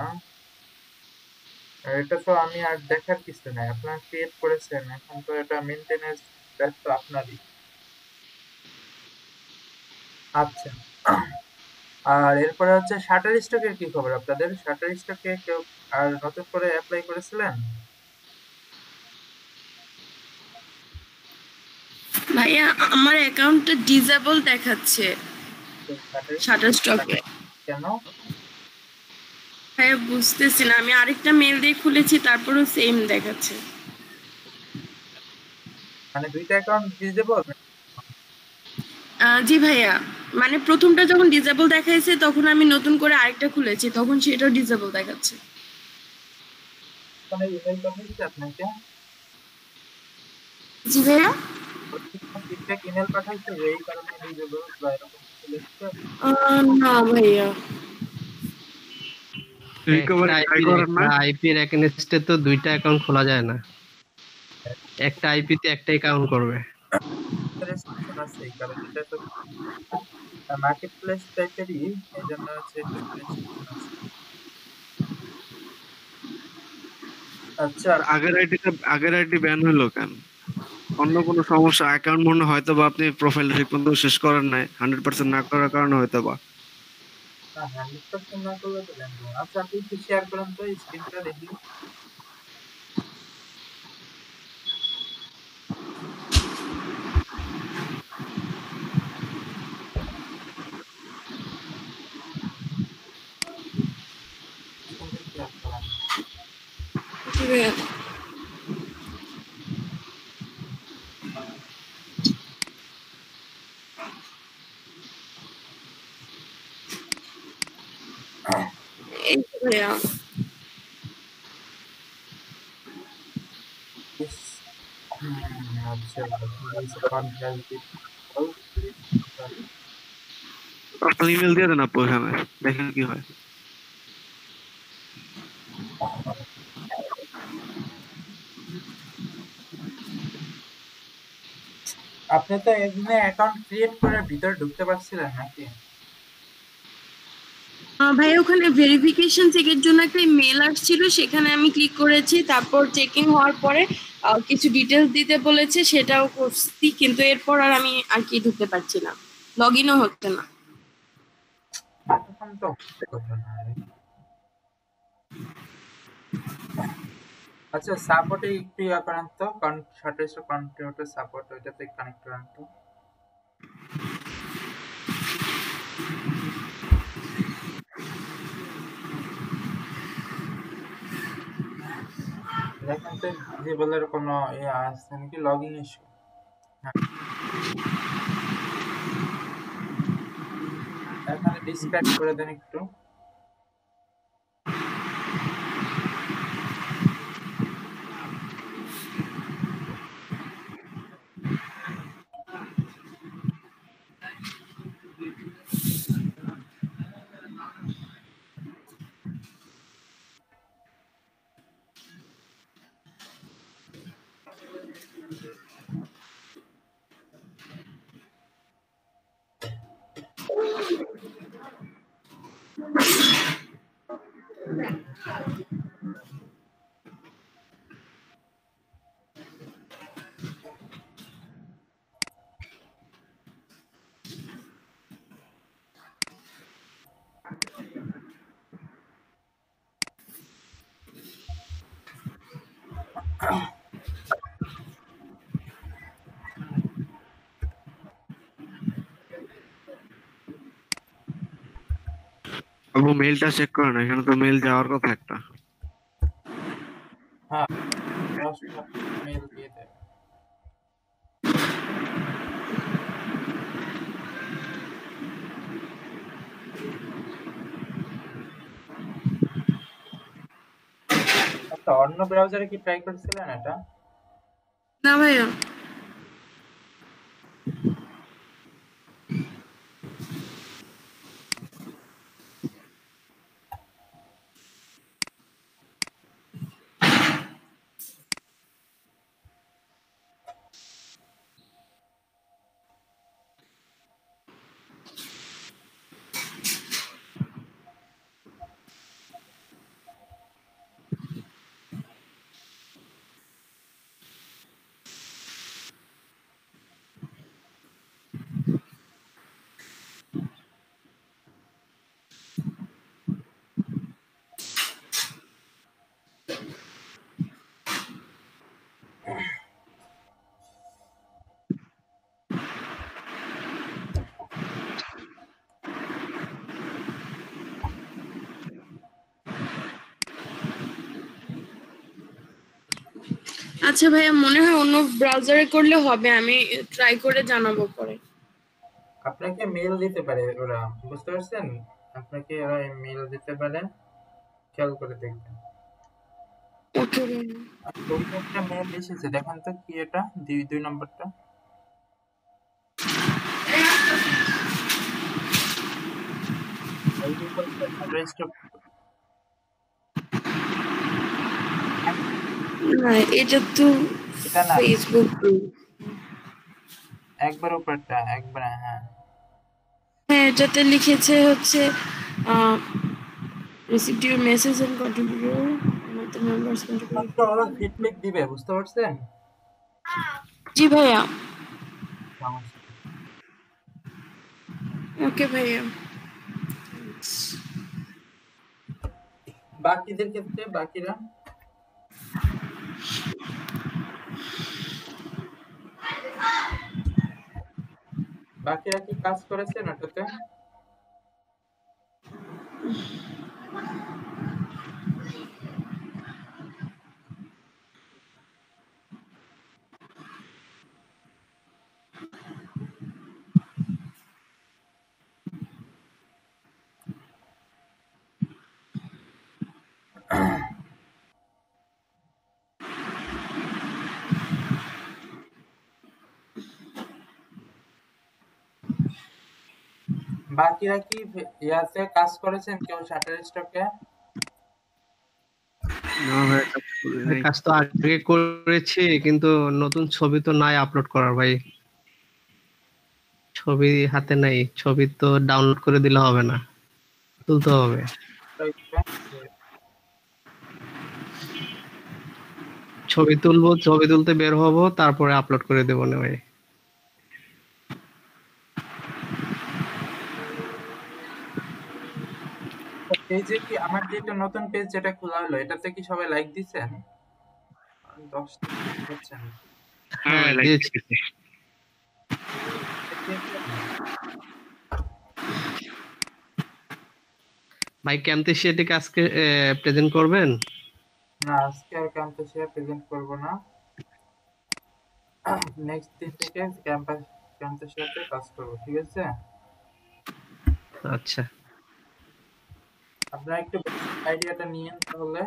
আর এটা তো আমি আর দেখার কিছু নাই, আপনারা ক্রিয়েট করেছেন, এখন তো এটা মেইনটেনেন্স দায়িত্ব আপনারই। আচ্ছা, আর এরপরে হচ্ছে শাটার স্টকের কি খবর আপনাদের? শাটার স্টকে কেউ আর নতুন করে অ্যাপ্লাই করেছিলেন? ভাইয়া আমার অ্যাকাউন্টটা ডিসেবল দেখাচ্ছে শাটার স্টকে। কেন? ভাইয়া বুঝতেছি না, আমি আরেকটা মেল দিয়ে খুলেছি তারপরেও সেম দেখাচ্ছে। মানে দুইটা অ্যাকাউন্ট ডিসেবল? জি ভাইয়া, মানে প্রথমটা যখন ডিসেবল দেখাইছে তখন আমি নতুন করে আরেকটা খুলেছি, তখন সেটাও ডিসেবল দেখাচ্ছে। মানে ইমেল পাঠিয়েছে আপনাকে? জি ভাইয়া। ফিডব্যাক ইমেল পাঠাইছে যে এই কারণে ডিসেবল বা এরকম কিছু লিখছে? না ভাইয়া। আইপির এগেইনস্টে তো দুইটা অ্যাকাউন্ট খোলা যায় না, একটা আইপিতে একটাই কাউন্ট করবে। রেস্ট্রিকশন আছে, এই কারণে এটা তো মার্কেট প্লেস টাইপেরই, এই জন্য হচ্ছে একটু রেস্ট্রিকশন আছে। আচ্ছা, আগের আইডি ব্যান হলো কেন? অন্য কোনো সমস্যা? অ্যাকাউন্ট মনে হয়তো বা আপনি প্রোফাইল ঠিক মতো শেষ করেন নাই, 100% না করার কারণে হয়তো বা। 100% না করলে তো ব্যান হবে। আচ্ছা, আপনি একটু শেয়ার করেন তো স্ক্রিনটা দেখি। ভাইয়া। এই তো ভাইয়া। আচ্ছা, কনফারেন্স আপনার ইমেল দিয়ে দেন আপু এখানে, দেখেন কি হয়। আপনি তো এখানে অ্যাকাউন্ট ক্রিয়েট করে ভিতরে ঢুকতে পারছিলেন নাকি? ভাই ওখানে ভেরিফিকেশন চেকের জন্য একটা মেল আসছিল, সেখানে আমি ক্লিক করেছি, তারপর চেকিং হওয়ার পরে কিছু ডিটেলস দিতে বলেছে, সেটাও করছি, কিন্তু এরপর আর আমি আর কি ঢুকতে পারছি না, লগ ইনও হচ্ছে না। তখন তো কথা না। আচ্ছা, সাপোর্টে একটু ইয়া করেন তো, কন্টিনিউটা সাপোর্ট ওইটাতে কানেক্ট করেন তো। দেখেন তো ডিসেবলের কোনো ইয়ে আসছে নাকি, লগইন ইস্যু। এখানে ডিসক্রাইব করে দেন একটু। আপু মেলটা চেক করেন, এখানে তো মেল যাওয়ার কথা একটা। হ্যাঁ, মেল দিয়ে দেন। আচ্ছা, অন্য ব্রাউজারে কি ট্রাই করেছিলেন এটা? না ভাইয়া। আচ্ছা ভাইয়া, মনে হয় অন্য ব্রাউজারে করলে হবে, আমি ট্রাই করে জানাবো পরে। আপনাকে মেল দিতে পারে ওরা, বুঝতে পারছেন? আপনাকে ওরা মেল দিতে পারে, খেয়াল করে দেখবেন। ওকে ওই একটা মেল এসেছে, দেখেন তো কি এটা, দুই নম্বরটা। না, এটা তো এটা না, ফেসবুক গ্রুপ। একবার উপরটা, একবার, হ্যাঁ। হ্যাঁ, এটাতে লিখেছে হচ্ছে received your message and contributor not the members contributor. তো ওরা ফিডব্যাক দিবে, বুঝতে পারছেন? জি ভাইয়া। ওকে ভাইয়া। বাকিদের ক্ষেত্রে বাকিরা কি কাজ করেছেন ওটাতে? বাকিরা কি ইয়াতে কাজ করেছেন কেউ শাটার স্টকে? না ভাই, কাজ করি নাই। কাজ তো আগে করেছি, কিন্তু নতুন ছবি তো নাই আপলোড করার ভাই। ছবি হাতে নাই, ছবি তো ডাউনলোড করে দিলে হবে না, তুলতে হবে। ছবি তুলবো, ছবি তুলতে বের হবো, তারপরে আপলোড করে দেবো না ভাই। পেজে কি আমার যেটা নতুন পেজ যেটা খোলা হলো এটাতে কি সবাই লাইক দিছেন? 10 হচ্ছে না। হ্যাঁ দিয়েছি। ভাই ক্যাম্পে সেটাকে আজকে প্রেজেন্ট করবেন? না, আজকে আর ক্যাম্পাস প্রেজেন্ট করব না। নেক্সট দিন থেকে ক্যাম্পাসের সাথে কাজ করব, ঠিক আছে? আচ্ছা, আপনারা একটু আইডিয়াটা নিয়েন তাহলে।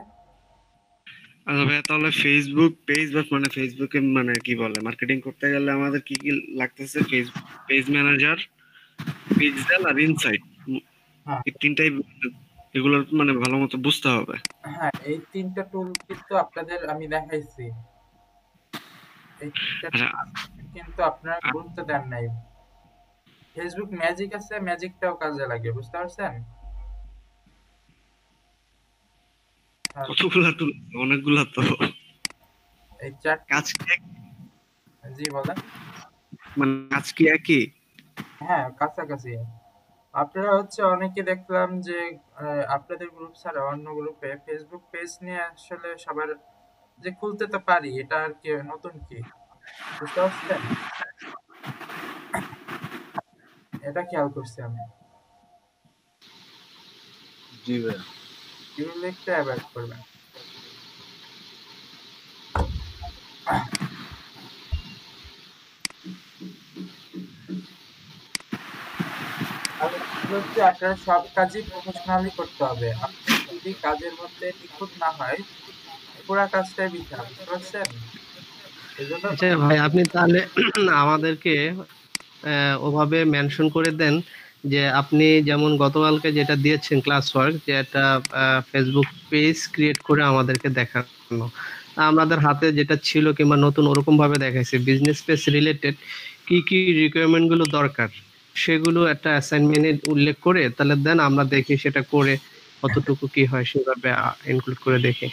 আচ্ছা ভাইয়া, তাহলে ফেসবুক পেজ বা মানে ফেসবুকে মানে কি বলে মার্কেটিং করতে গেলে আমাদের কি কি লাগতেছে? ফেসবুক পেজ ম্যানেজার, পিক্সেল আর ইনসাইট, হ্যাঁ এই তিনটাই এগুলোর মানে ভালো মতো বুঝতে হবে। হ্যাঁ, এই তিনটা টুল কিন্তু আপনাদের আমি দেখাইছি। এই তিনটা আচ্ছা, কিন্তু আপনারা গুরুত্ব দেন নাই। ফেসবুক ম্যাজিক আছে, ম্যাজিকটাও কাজে লাগে, বুঝতে পারছেন? আর কতগুলা টুল? অনেকগুলা তো। এই চার কাজ কি জি বলেন। মানে কাজ কি একই? হ্যাঁ, কাছাকাছি। আপনারা হচ্ছে অনেকে দেখলাম যে আপনাদের গ্রুপ ছাড়া অন্য গ্রুপে ফেসবুক পেজ নিয়ে আসলে সবার যে খুলতে তো পারি, এটা আর কি নতুন কি, বুঝতে পারছেন? এটা খেয়াল করছি আমি। জি ভাই। এগুলো একটু অ্যাভয়েড করবেন। আর হচ্ছে আপনারা সব কাজই প্রফেশনালি করতে হবে। আপনি যদি কাজের মধ্যে নিখুঁত না হয় পুরা কাজটাই বৃথা, বুঝতে পারছেন? এই জন্য আচ্ছা ভাই, আপনি তাহলে আমাদেরকে ওভাবে মেনশন করে দেন যে আপনি যেমন গতকালকে যেটা দিয়েছেন ক্লাস ওয়ার্ক, যে একটা ফেসবুক পেজ ক্রিয়েট করে আমাদেরকে দেখানো। আমাদের হাতে যেটা ছিল কিংবা নতুন ওরকম ভাবে দেখাইছে বিজনেস পেজ রিলেটেড কি কি রিকোয়ারমেন্ট গুলো দরকার, সেগুলো একটা অ্যাসাইনমেন্টে উল্লেখ করে তাহলে দেন, আমরা দেখি সেটা করে কতটুকু কি হয় সেভাবে ইনক্লুড করে দেখি।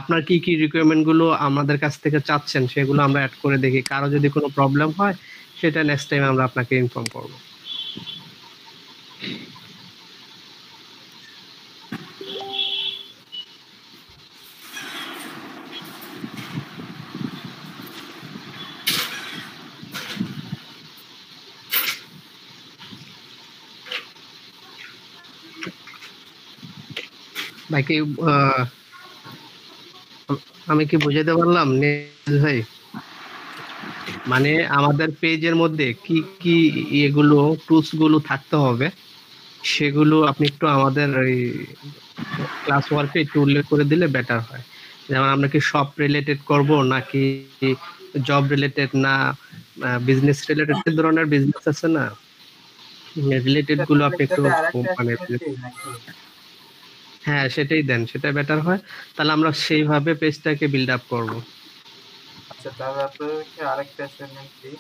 আপনার কি কি রিকোয়ারমেন্ট গুলো আমাদের কাছ থেকে চাচ্ছেন সেগুলো আমরা অ্যাড করে দেখি, কারো যদি কোনো প্রবলেম হয় সেটা নেক্সট টাইম আমরা আপনাকে ইনফর্ম করব। ভাই কি আমি কি বুঝাতে পারলাম নীল ভাই? মানে আমাদের পেজের মধ্যে কি কি এগুলো টুলস গুলো থাকতে হবে, সেগুলো আপনি একটু আমাদের ওই ক্লাস ওয়ার্কে একটু উল্লেখ করে দিলে বেটার হয়। যেমন আমরা কি শপ রিলেটেড করব নাকি জব রিলেটেড, না বিজনেস রিলেটেড, ধরনের বিজনেস আছে না রিলেটেড গুলো আপনি একটু এটাতে আরেকটা মানে অ্যাসাইনমেন্ট দিই নাকি? হ্যাঁ সেটাই দেন, সেটা বেটার হয়। তাহলে আমরা সেইভাবে পেজটাকে বিল্ড আপ করব। আচ্ছা, তাহলে আপনাদেরকে আরেকটা অ্যাসাইনমেন্ট দিই।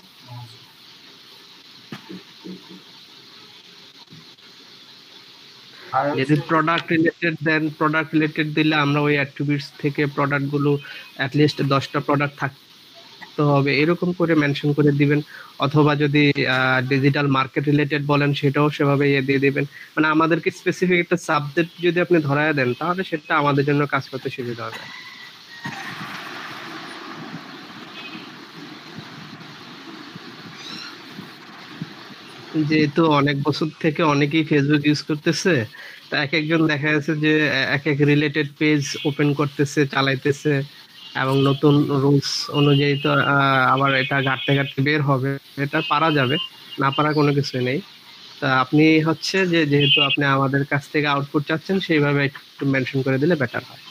আর যদি হচ্ছে প্রোডাক্ট রিলেটেড দেন, প্রোডাক্ট রিলেটেড দিলে আমরা ওই অ্যাট্রিবিউটস থেকে প্রোডাক্ট গুলো অ্যাটলিস্ট 10টা প্রোডাক্ট থাকতে হবে এরকম করে মেনশন করে দিবেন। অথবা যদি ডিজিটাল মার্কেট রিলেটেড বলেন সেটাও সেভাবে দিয়ে দিবেন। মানে আমাদেরকে স্পেসিফিক একটা সাবজেক্ট যদি আপনি ধরায় দেন তাহলে সেটা আমাদের জন্য কাজ করতে সুবিধা হবে। যেহেতু অনেক বছর থেকে অনেকেই ফেসবুক ইউজ করতেছে, তা এক একজন দেখা যাচ্ছে যে এক এক রিলেটেড পেজ ওপেন করতেছে, চালাইতেছে, এবং নতুন রুলস অনুযায়ী তো আবার এটা ঘাটতে ঘাটতে বের হবে। এটা পারা যাবে, না পারা কোনো কিছু নেই। তা আপনি হচ্ছে যে যেহেতু আপনি আমাদের কাছ থেকে আউটপুট চাচ্ছেন সেইভাবে একটু মেনশন করে দিলে বেটার হয়।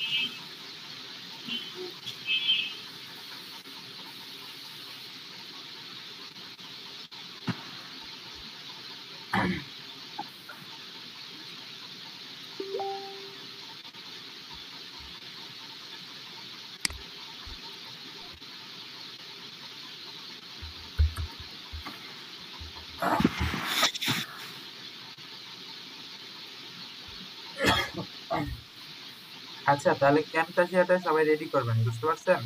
আচ্ছা তাহলে ক্যাম্পাসিয়াটা সবাই রেডি করবেন, বুঝতে পারছেন?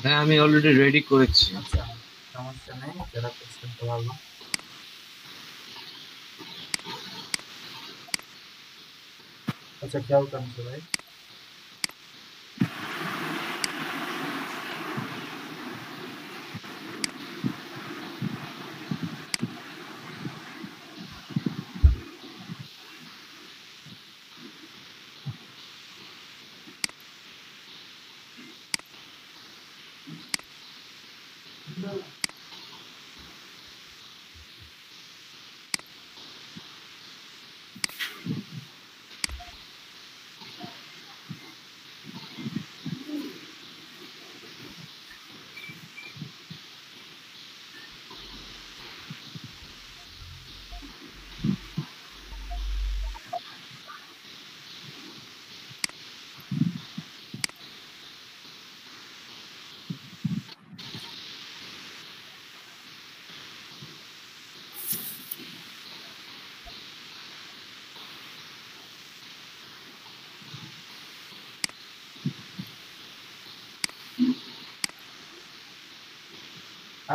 হ্যাঁ আমি অলরেডি রেডি করেছি। আচ্ছা সমস্যা নেই, যারা করছেন তো ভালো। আচ্ছা খেয়াল করেন সবাই।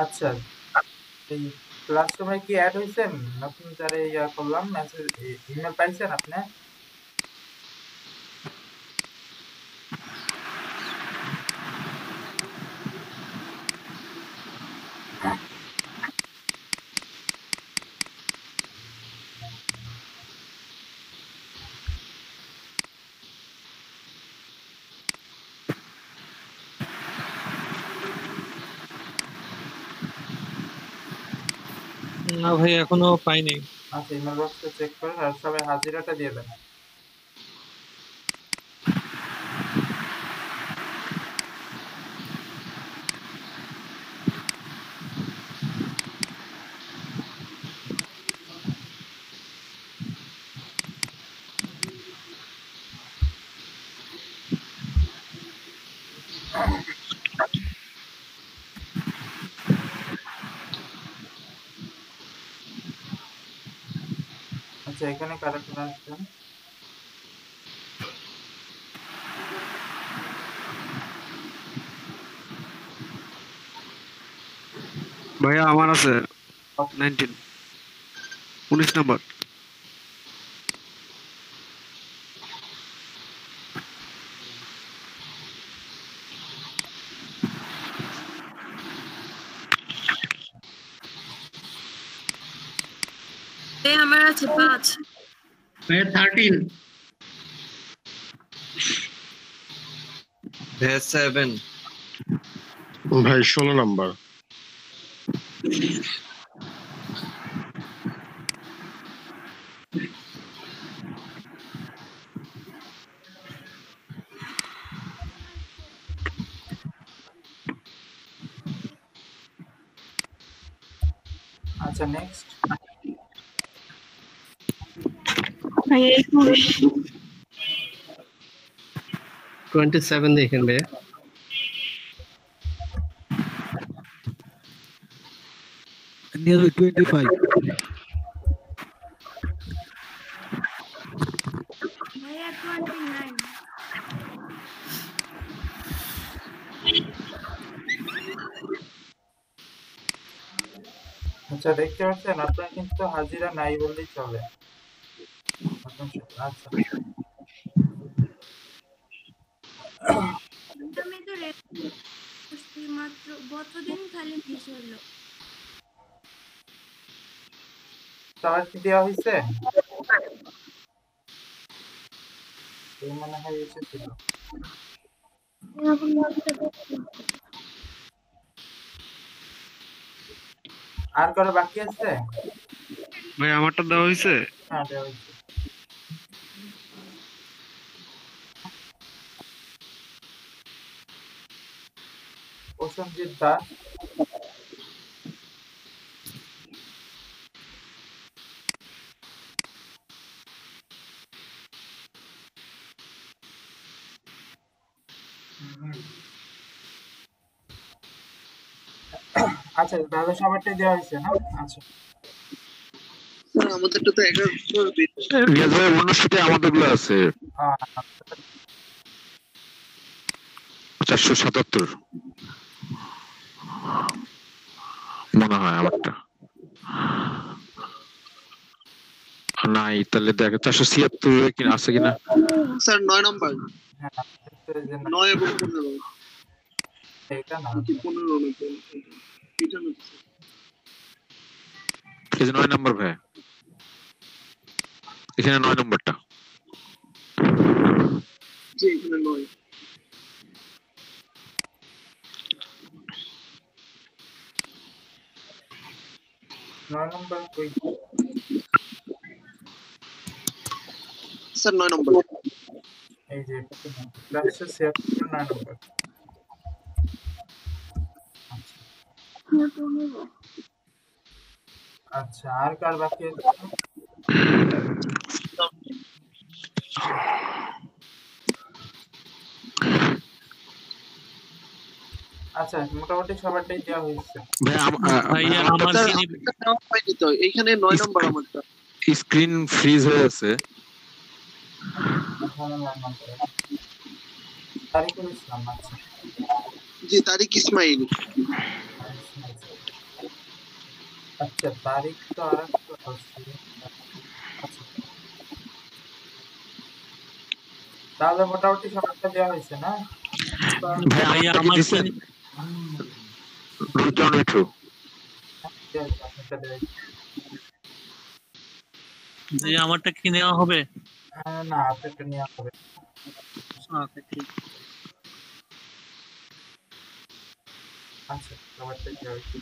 আচ্ছা এই ক্লাসরুমে কি অ্যাড হয়েছেন? নতুন যারা ইয়া করলাম মেসেজ ইমেল পাইছেন আপনি? না ভাই এখনো পাইনি। আচ্ছা ইমেল বক্সটা চেক করেন আর সবাই হাজিরাটা দিয়ে দেন। আচ্ছা এখানে কারা কারা আসছেন? ভাইয়া আমার আছে 19 নাম্বার। আমার আছে 5। ভাইয়া 13। ভাইয়া 7। ভাই 16 নাম্বার। আচ্ছা নেক্সট। ভাইয়া 21। 27 দেখেন ভাইয়া। Nearly 25. ভাইয়া 29। আচ্ছা দেখতে পাচ্ছেন আপনার কিন্তু হাজিরা নাই বললেই চলে। আচ্ছা আমি তো রেডি মাত্র গতদিন খালি মিস হলো। সবার কি দেওয়া হয়েছে? এই মনে হয় এসেছিল। আর কারো বাকি আছে? ভাই আমারটা দেওয়া হয়েছে? হ্যাঁ দেওয়া হয়েছে। প্রসেনজিৎ দাস। আচ্ছা দাদা সবারটাই দেওয়া হয়েছে না? আচ্ছা আমাদেরটা তো 11 রিয়াজ ভাই অন্য সাথে আমাদেরগুলো আছে হ্যাঁ 477 মনে হয় আমারটা নাই, তাহলে দেখ 476 কিনা আছে কিনা। স্যার 9 নাম্বার, হ্যাঁ 9 এবং 15 এটা না 15 নাকি এটা না এই যে 9 নাম্বার ভাই, এখানে 9 নাম্বারটা। জি এখানে 9 নম্বর কই স্যার 9 নাম্বার এই যে 476 9 নম্বর। আচ্ছা আর কার বাকি আছে? আচ্ছা মোটামুটি সবারটাই দেওয়া হয়েছে। ভাইয়া আমার হয়নি তো, এইখানে 9 নাম্বার আমারটা। স্ক্রিন ফ্রিজ হয়ে আছে। তারিকুল ইসলাম, আচ্ছা জি তারিক ইসমাইল। আচ্ছা তারিখ তো আর একটা আছে। আচ্ছা তাহলে মোটামুটি সবারটা দেওয়া হয়েছে না? ভাইয়া আমার ভাইয়া আমারটা কি নেওয়া হবে? না আপনারটা নেওয়া হবে। আচ্ছা ঠিক। আচ্ছা সবারটা দেওয়া হয়েছে।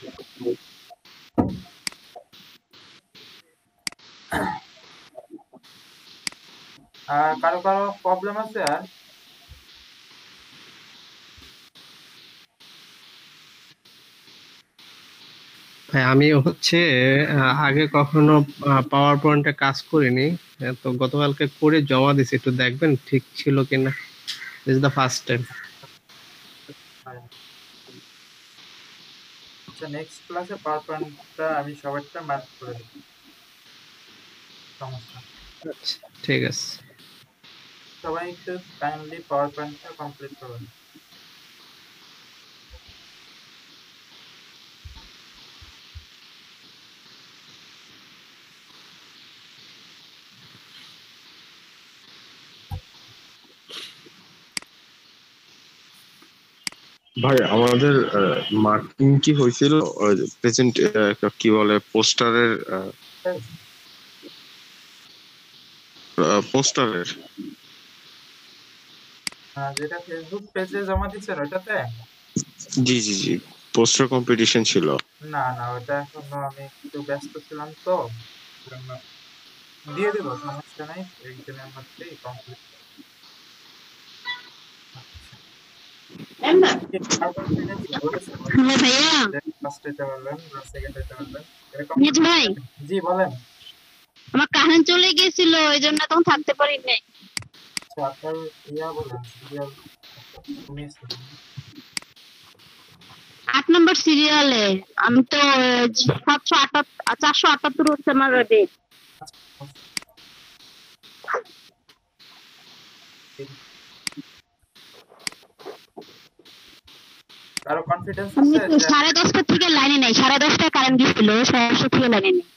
কারো কারো প্রবলেম আছে আর? ভাই আমি হচ্ছে আগে কখনো পাওয়ার পয়েন্টে কাজ করিনি, তো গতকালকে করে জমা দিছি, একটু দেখবেন ঠিক ছিল কিনা। This is the first time. আচ্ছা নেক্সট ক্লাসে পাওয়ার পয়েন্টটা আমি সবারটা মার্ক করে দেব, সমস্যা। আচ্ছা ঠিক আছে। সবাই একটু কাইন্ডলি পাওয়ার পয়েন্টটা কমপ্লিট করুন। ভাই আমাদের মার্কিং কি হয়েছিল প্রেজেন্ট কি বলে পোস্টারের যেটা ফেসবুক পেজে জমা দিচ্ছেন ওটাতে? জি জি জি পোস্টার কম্পিটিশন ছিল। না না ওটা এখনো আমি একটু ব্যস্ত ছিলাম তো, দিয়ে দেবো, সমস্যা নাই, একদিনের মধ্যেই কমপ্লিট। জি বলেন। আমার কারেন্ট চলে গিয়েছিল, এই জন্য তখন থাকতে পারি নাই। আপনার ইয়া বলেন, সিরিয়াল 8 নম্বর সিরিয়ালে আমি তো 478 হচ্ছে আমার ডেট। কারো কনফিডেন্স আমি আছে? 10:30 থেকে লাইনে নাই, 10:30টায় কারেন্ট গিয়েছিল, 10:30 থেকে লাইনে নেই।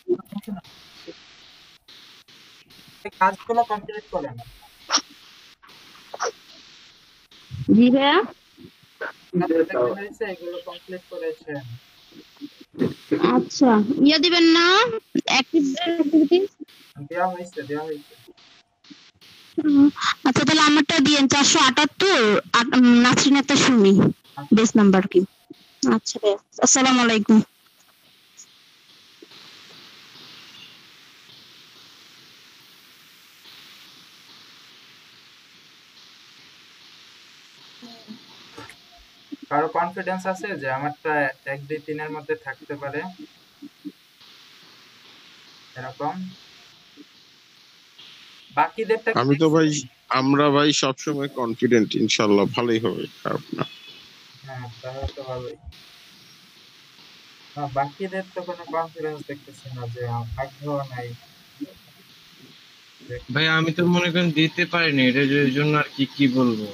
কাজগুলো কমপ্লিট করেন। জি ভাইয়া এগুলো কমপ্লিট করেছেন? আচ্ছা ইয়া দিবেন না অ্যাক্টিভিটি? দেওয়া হয়েছে। আচ্ছা তাহলে আমারটা দিয়েন 478 নাসরিন একটা সুমি বেস নাম্বার কি? আচ্ছা ভাইয়া আসসালামু আলাইকুম। কারো কনফিডেন্স আছে যে আমারটা 1 2 3 এর মধ্যে থাকতে পারে এরকম? বাকিদেরটা আমি তো ভাই আমরা ভাই সবসময় কনফিডেন্ট, ইনশাআল্লাহ ভালোই হবে, খারাপ না। হ্যাঁ তাহলে তো ভালোই। বাকিদের তো কোনো কনফিডেন্স দেখতেছি না, যে আগ্রহ নাই ভাই আমি তো মনে করেন দিতে পারিনি, এর জন্য আর কি বলবো।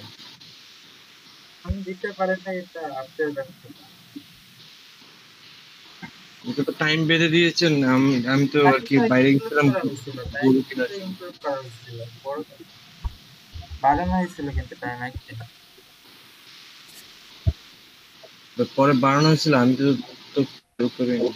আমি দিতে পারেন না, এটা আপনার ব্যর্থতা। ওকে তো টাইম বেঁধে দিয়েছেন, আমি তো আর কি বাইরে গেছিলাম গরু কেনার জন্য। বাড়ানো হয়েছিল কিন্তু টাইম একদিন। পরে বাড়ানো হয়েছিল, আমি তো করিনি।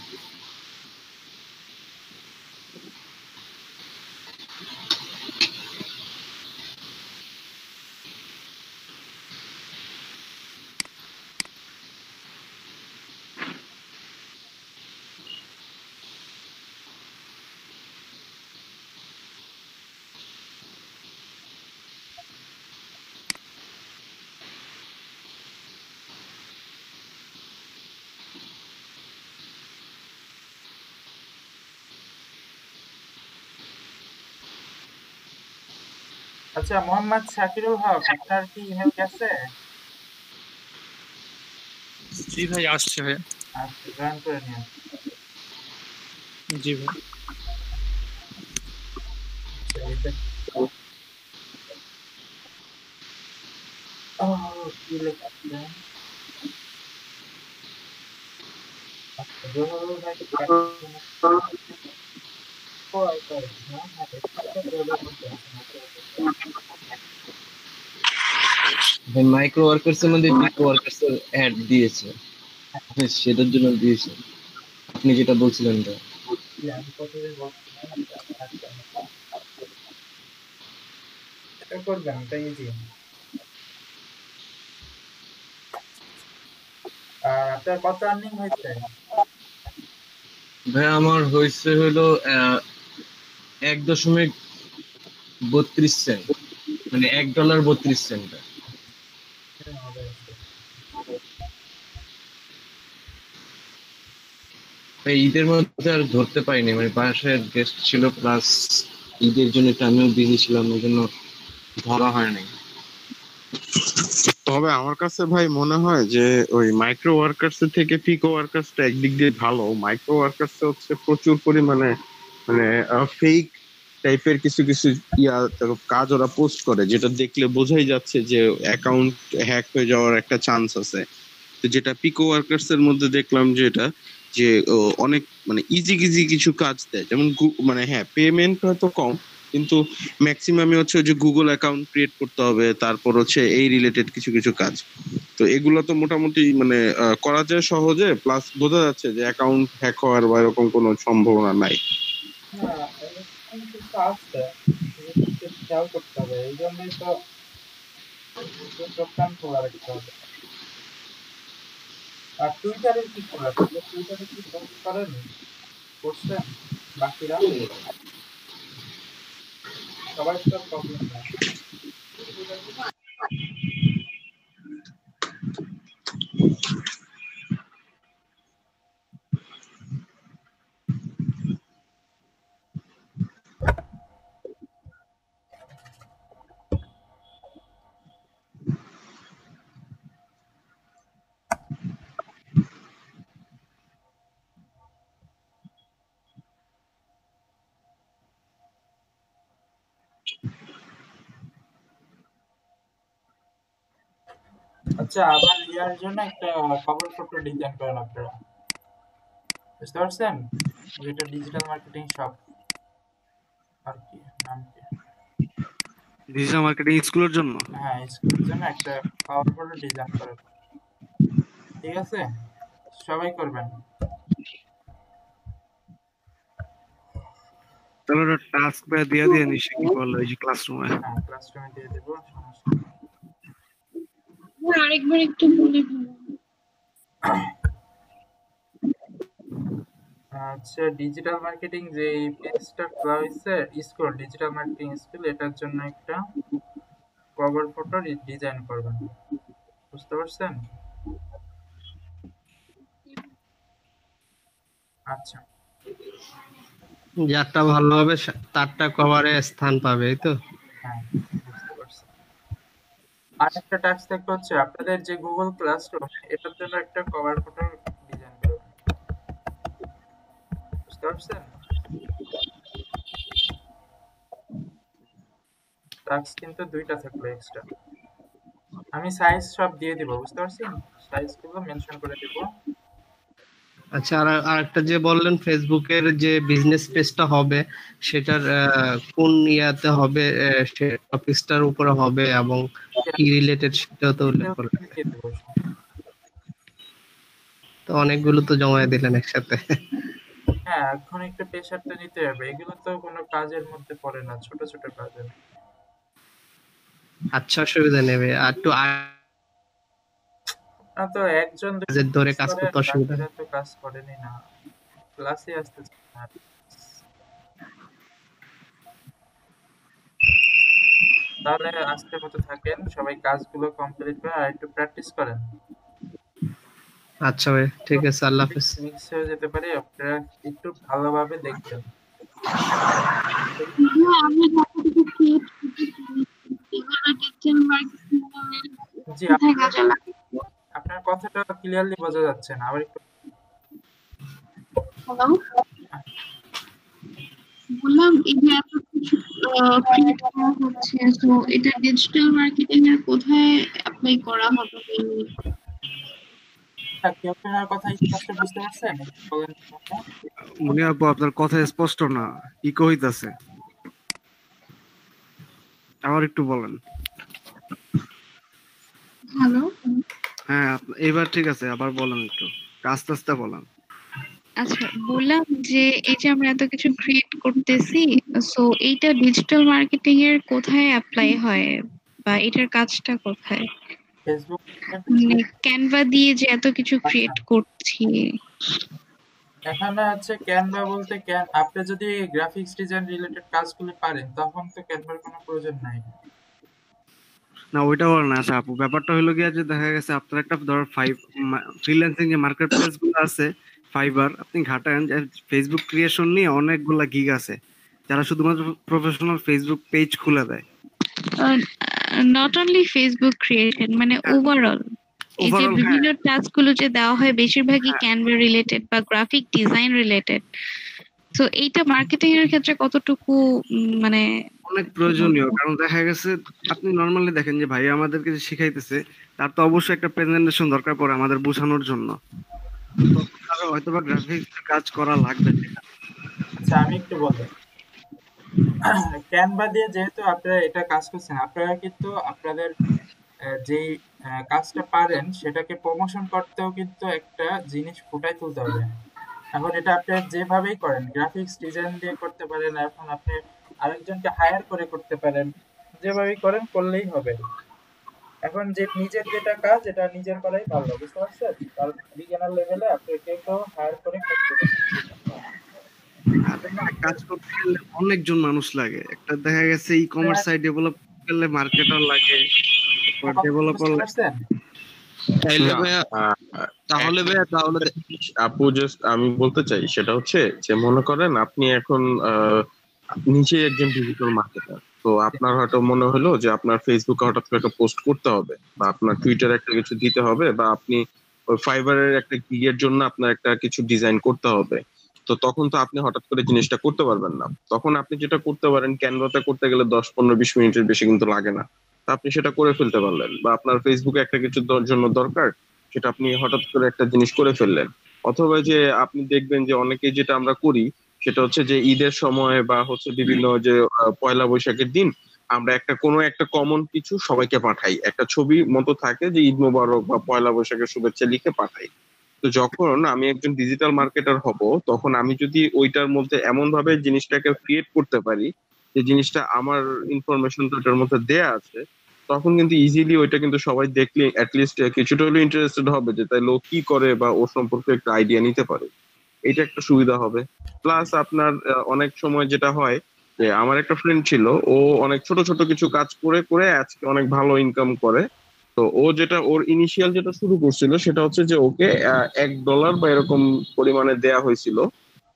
আচ্ছা, মোহাম্মদ শাকিরুল হক, আপনার কি ইমেল গেছে? জি ভাই, আসছে ভাই। আচ্ছা, জয়েন করে নিন। জি ভাই। কি লেখা? মাইক্রো ওয়ার্কার্স এর মধ্যে পিকো ওয়ার্কার্স এর অ্যাড দিয়েছে, সেটার জন্য দিয়েছে আপনি যেটা বলছিলেন। এটা করবেন, এটা ইজি। আপনার কত আর্নিং হয়েছে? ভাই আমার হয়েছে হলো 1.32 সেন্ট, মানে $1.32। ঈদের মধ্যে আর ধরতে পারিনি, মানে বাসায় গেস্ট ছিল, প্লাস ঈদের জন্য একটু আমিও বিজি ছিলাম, ওই জন্য ধরা হয় নাই। তবে আমার কাছে ভাই মনে হয় যে ওই মাইক্রো ওয়ার্কার্স থেকে পিকো ওয়ার্কার্সটা একদিক দিয়ে ভালো। মাইক্রো ওয়ার্কার্স হচ্ছে প্রচুর পরিমাণে মানে ফেক টাইপের কিছু কিছু কাজ ওরা পোস্ট করে, যেটা দেখলে বোঝাই যাচ্ছে যে অ্যাকাউন্ট হ্যাক হয়ে যাওয়ার একটা চান্স আছে। তো যেটা পিকো ওয়ার্কার্স এর মধ্যে দেখলাম যে এটা যে অনেক মানে ইজি কিছু কাজ দেয়, যেমন মানে হ্যাঁ পেমেন্ট হয়তো কম, কিন্তু ম্যাক্সিমামই হচ্ছে যে গুগল অ্যাকাউন্ট ক্রিয়েট করতে হবে, তারপর হচ্ছে এই রিলেটেড কিছু কাজ। তো এগুলো তো মোটামুটি মানে করা যায় সহজে, প্লাস বোঝা যাচ্ছে যে অ্যাকাউন্ট হ্যাক হওয়ার বা এরকম কোনো সম্ভাবনা নাই। খেয়াল করতে হবে, এই জন্যই তো দোকান খোলা রাখতে হবে। আর টুইটারে কি করা? টুইটারে কি পোস্ট করেন? করছেন বাকিরা? সবাই তো প্রবলেম না। আচ্ছা, আবার ইয়ার জন্য একটা কভার ফটো ডিজাইন করেন আপনারা, বুঝতে পারছেন? যেটা ডিজিটাল মার্কেটিং শপ আর কি নাম কি? ডিজিটাল মার্কেটিং স্কুলের জন্য? হ্যাঁ, স্কুলের জন্য একটা কভার ফটো ডিজাইন করেন, ঠিক আছে? সবাই করবেন। তাহলে ওটা টাস্ক দিয়ে নিশ্চয় কি বললো এই যে ক্লাসরুমে? হ্যাঁ, ক্লাসরুমে দিয়ে দেব, সমস্যা নেই। আরেকবার একটু বলে দিন। আচ্ছা, ডিজিটাল মার্কেটিং যে পেজটা খোলা হয়েছে, স্কুল ডিজিটাল মার্কেটিং স্কুল, এটার জন্য একটা কভার ফটো ডিজাইন করবেন, বুঝতে পারছেন? আচ্ছা, যারটা ভালো হবে তারটা কভারে স্থান পাবে, এই তো। হ্যাঁ, বুঝতে পারছি। আর একটা টাস্ক থাকতে হচ্ছে আপনাদের যে গুগল ক্লাসরুম, এটার জন্য একটা কভার ফটো ডিজাইন করবেন, বুঝতে পারছেন? টাস্ক কিন্তু 2টা থাকলো এক্সট্রা। আমি সাইজ সব দিয়ে দিব, বুঝতে পারছেন? সাইজগুলো মেনশন করে দিব। আচ্ছা, আর একটা যে বললেন ফেসবুকের যে বিজনেস পেজটা হবে সেটার কোন ইয়াতে হবে, সে টপিকসটার উপরে হবে এবং কি রিলেটেড সেটাও তো উল্লেখ করলেন। তো অনেকগুলো তো জমা দিলেন একসাথে। হ্যাঁ, এখন একটু প্রেশার তো নিতে হবে, এগুলো তো কোনো কাজের মধ্যে পড়ে না, ছোট ছোট কাজের। আচ্ছা, অসুবিধা নেবে আর একটু তো একজন ধরে কাজ করতে অসুবিধা বাকিরা তো কাজ করেনি না, ক্লাসে আসতেছে না। তাহলে আজকের মতো থাকেন, সবাই কাজগুলো কমপ্লিট করে আর একটু প্র্যাকটিস করেন। আচ্ছা ভাই, ঠিক আছে, আল্লাহ হাফেজ। মিক্স হয়ে যেতে পারে, আপনারা একটু ভালোভাবে দেখবেন। জি, আপনার কথাটা ক্লিয়ারলি বোঝা যাচ্ছে না, আবার একটু। বললাম এই যে এত কিছু ক্রিয়েট করা হচ্ছে, তো এটা ডিজিটাল মার্কেটিং এর কোথায় অ্যাপ্লাই করা হবে? কি আপনার কথা স্পষ্ট বুঝতে পারছেন? বলেন। মনে আপু, আপনার কথা স্পষ্ট না, ইকো হইতাছে, আবার একটু বলেন। হ্যালো, হ্যাঁ এবার ঠিক আছে, আবার বলেন, একটু আস্তে আস্তে বলেন। আচ্ছা বললাম যে এই যে আমরা এত কিছু ক্রিয়েট করতেছি, সো এইটা ডিজিটাল মার্কেটিং এর কোথায় অ্যাপ্লাই হয় বা এটার কাজটা কোথায়? ফেসবুক মানে ক্যানভা দিয়ে যে এত কিছু ক্রিয়েট করছি, এখানে হচ্ছে ক্যানভা বলতে আপনি যদি গ্রাফিক্স ডিজাইন রিলেটেড কাজগুলো পারেন তখন তো ক্যানভার কোনো প্রয়োজন নাই। না ওইটা বল না। আচ্ছা আপু, ব্যাপারটা হলো গিয়া যে দেখা গেছে আপনার একটা ধর ফ্রিল্যান্সিং যে মার্কেট প্লেস গুলো আছে, ফাইবার, আপনি ঘাটান ফেসবুক ক্রিয়েশন নিয়ে অনেকগুলা গিগ আছে যারা শুধুমাত্র প্রফেশনাল ফেসবুক পেজ খুলে দেয়। নট অনলি ফেসবুক ক্রিয়েশন, মানে ওভারঅল এই যে বিভিন্ন টাস্ক গুলো যে দেওয়া হয় বেশিরভাগই ক্যানভা রিলেটেড বা গ্রাফিক ডিজাইন রিলেটেড। তো এইটা মার্কেটিং এর ক্ষেত্রে কতটুকু মানে অনেক প্রয়োজনীয়, কারণ দেখা গেছে আপনি নরমালি দেখেন যে ভাই আমাদেরকে যে শিখাইতেছে তার তো অবশ্যই একটা প্রেজেন্টেশন দরকার পড়ে আমাদের বোঝানোর জন্য, হয়তো বা গ্রাফিক্স কাজ করা লাগবে। আচ্ছা আমি একটু বলবো, ক্যানভা দিয়ে যেহেতু আপনারা এটা কাজ করছেন, আপনারা কিন্তু আপনাদের যেই কাজটা পারেন সেটাকে প্রমোশন করতেও কিন্তু একটা জিনিস ফুটাই তুলতে হবে। এখন এটা আপনি যেভাবেই করেন, গ্রাফিক্স ডিজাইন দিয়ে করতে পারেন, এখন আপনি আরেকজনকে হায়ার করে করতে পারেন, যেভাবেই করেন করলেই হবে। এখন যে নিজের যেটা কাজ এটা নিজের করাই ভালো, বুঝতে পারছেন? কারণ বিগিনার লেভেলে আপনি কেউ হায়ার করে করতে কাজ করতে গেলে অনেকজন মানুষ লাগে। একটা দেখা গেছে ই কমার্স সাইট ডেভেলপ করলে মার্কেটার লাগে, ডেভেলপার লাগে। তাহলে আপু জাস্ট আমি বলতে চাই সেটা হচ্ছে যে মনে করেন আপনি এখন নিজে একজন ডিজিটাল মার্কেটার, তো আপনার হয়তো মনে হলো যে আপনার ফেসবুকে হঠাৎ করে একটা পোস্ট করতে হবে বা আপনার টুইটারে একটা কিছু দিতে হবে বা আপনি ওই ফাইবারের একটা গিগের জন্য আপনার একটা কিছু ডিজাইন করতে হবে। তো তখন তো আপনি হঠাৎ করে জিনিসটা করতে পারবেন না। তখন আপনি যেটা করতে পারেন, ক্যানভাতে করতে গেলে 10-15-20 মিনিটের বেশি কিন্তু লাগে না, আপনি সেটা করে ফেলতে পারলেন। বা আপনার ফেসবুকে একটা কিছুর জন্য দরকার, সেটা আপনি হঠাৎ করে একটা জিনিস করে ফেললেন। অথবা যে আপনি দেখবেন যে অনেকে যেটা আমরা করি সেটা হচ্ছে যে ঈদের সময় বা হচ্ছে বিভিন্ন যে পয়লা বৈশাখের দিন আমরা কোনো একটা কমন কিছু সবাইকে পাঠাই, একটা ছবি মতো থাকে যে ঈদ মোবারক বা পয়লা বৈশাখের শুভেচ্ছা লিখে পাঠাই। তো যখন আমি একজন ডিজিটাল মার্কেটার হব তখন আমি যদি ওইটার মধ্যে এমন ভাবে জিনিসটাকে ক্রিয়েট করতে পারি যে জিনিসটা আমার ইনফরমেশনটা ওটার মধ্যে দেয়া আছে, তখন কিন্তু ইজিলি ওইটা কিন্তু সবাই দেখলে অ্যাটলিস্ট কিছুটা হলেও ইন্টারেস্টেড হবে যে তাই লোক কি করে বা ওর সম্পর্কে একটা আইডিয়া নিতে পারে। এটা একটা সুবিধা হবে। প্লাস আপনার অনেক সময় যেটা হয় যে আমার একটা ফ্রেন্ড ছিল, ও অনেক ছোট ছোট কিছু কাজ করে করে আজকে অনেক ভালো ইনকাম করে। তো ও যেটা ওর ইনিশিয়াল যেটা শুরু করছিল সেটা হচ্ছে যে ওকে $1 বা এরকম পরিমাণে দেয়া হয়েছিল।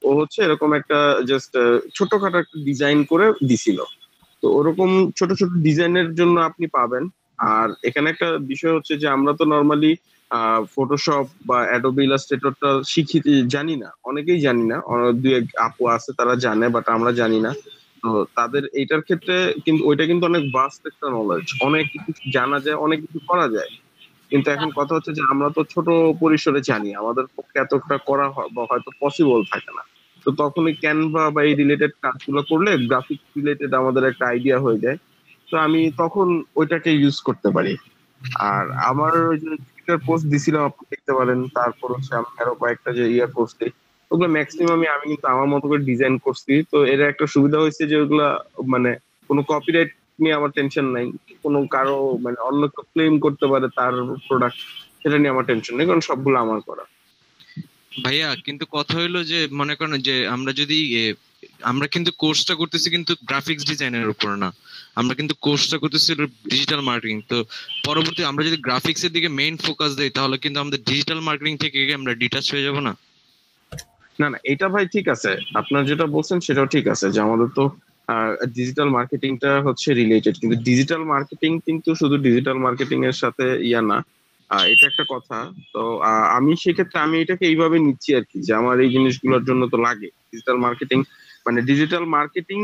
ও হচ্ছে এরকম একটা জাস্ট ছোটখাটো একটা ডিজাইন করে দিছিল। তো ওরকম ছোট ছোট ডিজাইনের জন্য আপনি পাবেন। আর এখানে একটা বিষয় হচ্ছে যে আমরা তো নর্মালি ফটোশপ বা অ্যাডোবি ইলাস্ট্রেটরটা জানি না, অনেকেই জানি না, দুই এক আপু আছে তারা জানে, বাট আমরা জানি না। তো তাদের এইটার ক্ষেত্রে কিন্তু ওইটা কিন্তু অনেক ভাস্ট একটা নলেজ, অনেক কিছু জানা যায়, অনেক কিছু করা যায়। কিন্তু এখন কথা হচ্ছে যে আমরা তো ছোট পরিসরে জানি, আমাদের পক্ষে এতটা করা বা হয়তো পসিবল থাকে না। তো তখনই ক্যানভা বা এই রিলেটেড কাজগুলো করলে গ্রাফিক রিলেটেড আমাদের একটা আইডিয়া হয়ে যায়। তো আমি তখন ওইটাকে ইউজ করতে পারি। আর আমার ওই যে টুইটার পোস্ট দিছিলাম আপনি দেখতে পারেন, তারপর হচ্ছে আমি আরো কয়েকটা যে করছি, ওগুলো ম্যাক্সিমাম আমি কিন্তু আমার মতো করে ডিজাইন করছি। তো এর একটা সুবিধা হয়েছে যে ওগুলা মানে কোনো কপিরাইট নিয়ে আমার টেনশন নাই, কোনো কারো মানে অন্য কেউ ক্লেম করতে পারে তার প্রোডাক্ট, সেটা নিয়ে আমার টেনশন নেই, কারণ সবগুলো আমার করা। ভাইয়া কিন্তু কথা হইলো যে মনে করেন যে আমরা যদি আমরা কিন্তু কোর্সটা করতেছি কিন্তু গ্রাফিক্স ডিজাইনের উপর না, আমরা কিন্তু কোর্সটা করতেছি ডিজিটাল মার্কেটিং। তো পরবর্তী আমরা যদি গ্রাফিক্স এর দিকে মেইন ফোকাস দেই তাহলে কিন্তু আমাদের ডিজিটাল মার্কেটিং থেকে আমরা ডিটাচ হয়ে যাব না? না না, এটা ভাই ঠিক আছে, আপনার যেটা বলছেন সেটাও ঠিক আছে যে আমাদের তো ডিজিটাল মার্কেটিংটা হচ্ছে রিলেটেড, কিন্তু ডিজিটাল মার্কেটিং কিন্তু শুধু ডিজিটাল মার্কেটিং এর সাথে না, এটা একটা কথা। তো আমি সেক্ষেত্রে আমি এটাকে এইভাবে নিচ্ছি আর কি, যে আমার এই জিনিসগুলোর জন্য তো লাগে ডিজিটাল মার্কেটিং। মানে ডিজিটাল মার্কেটিং,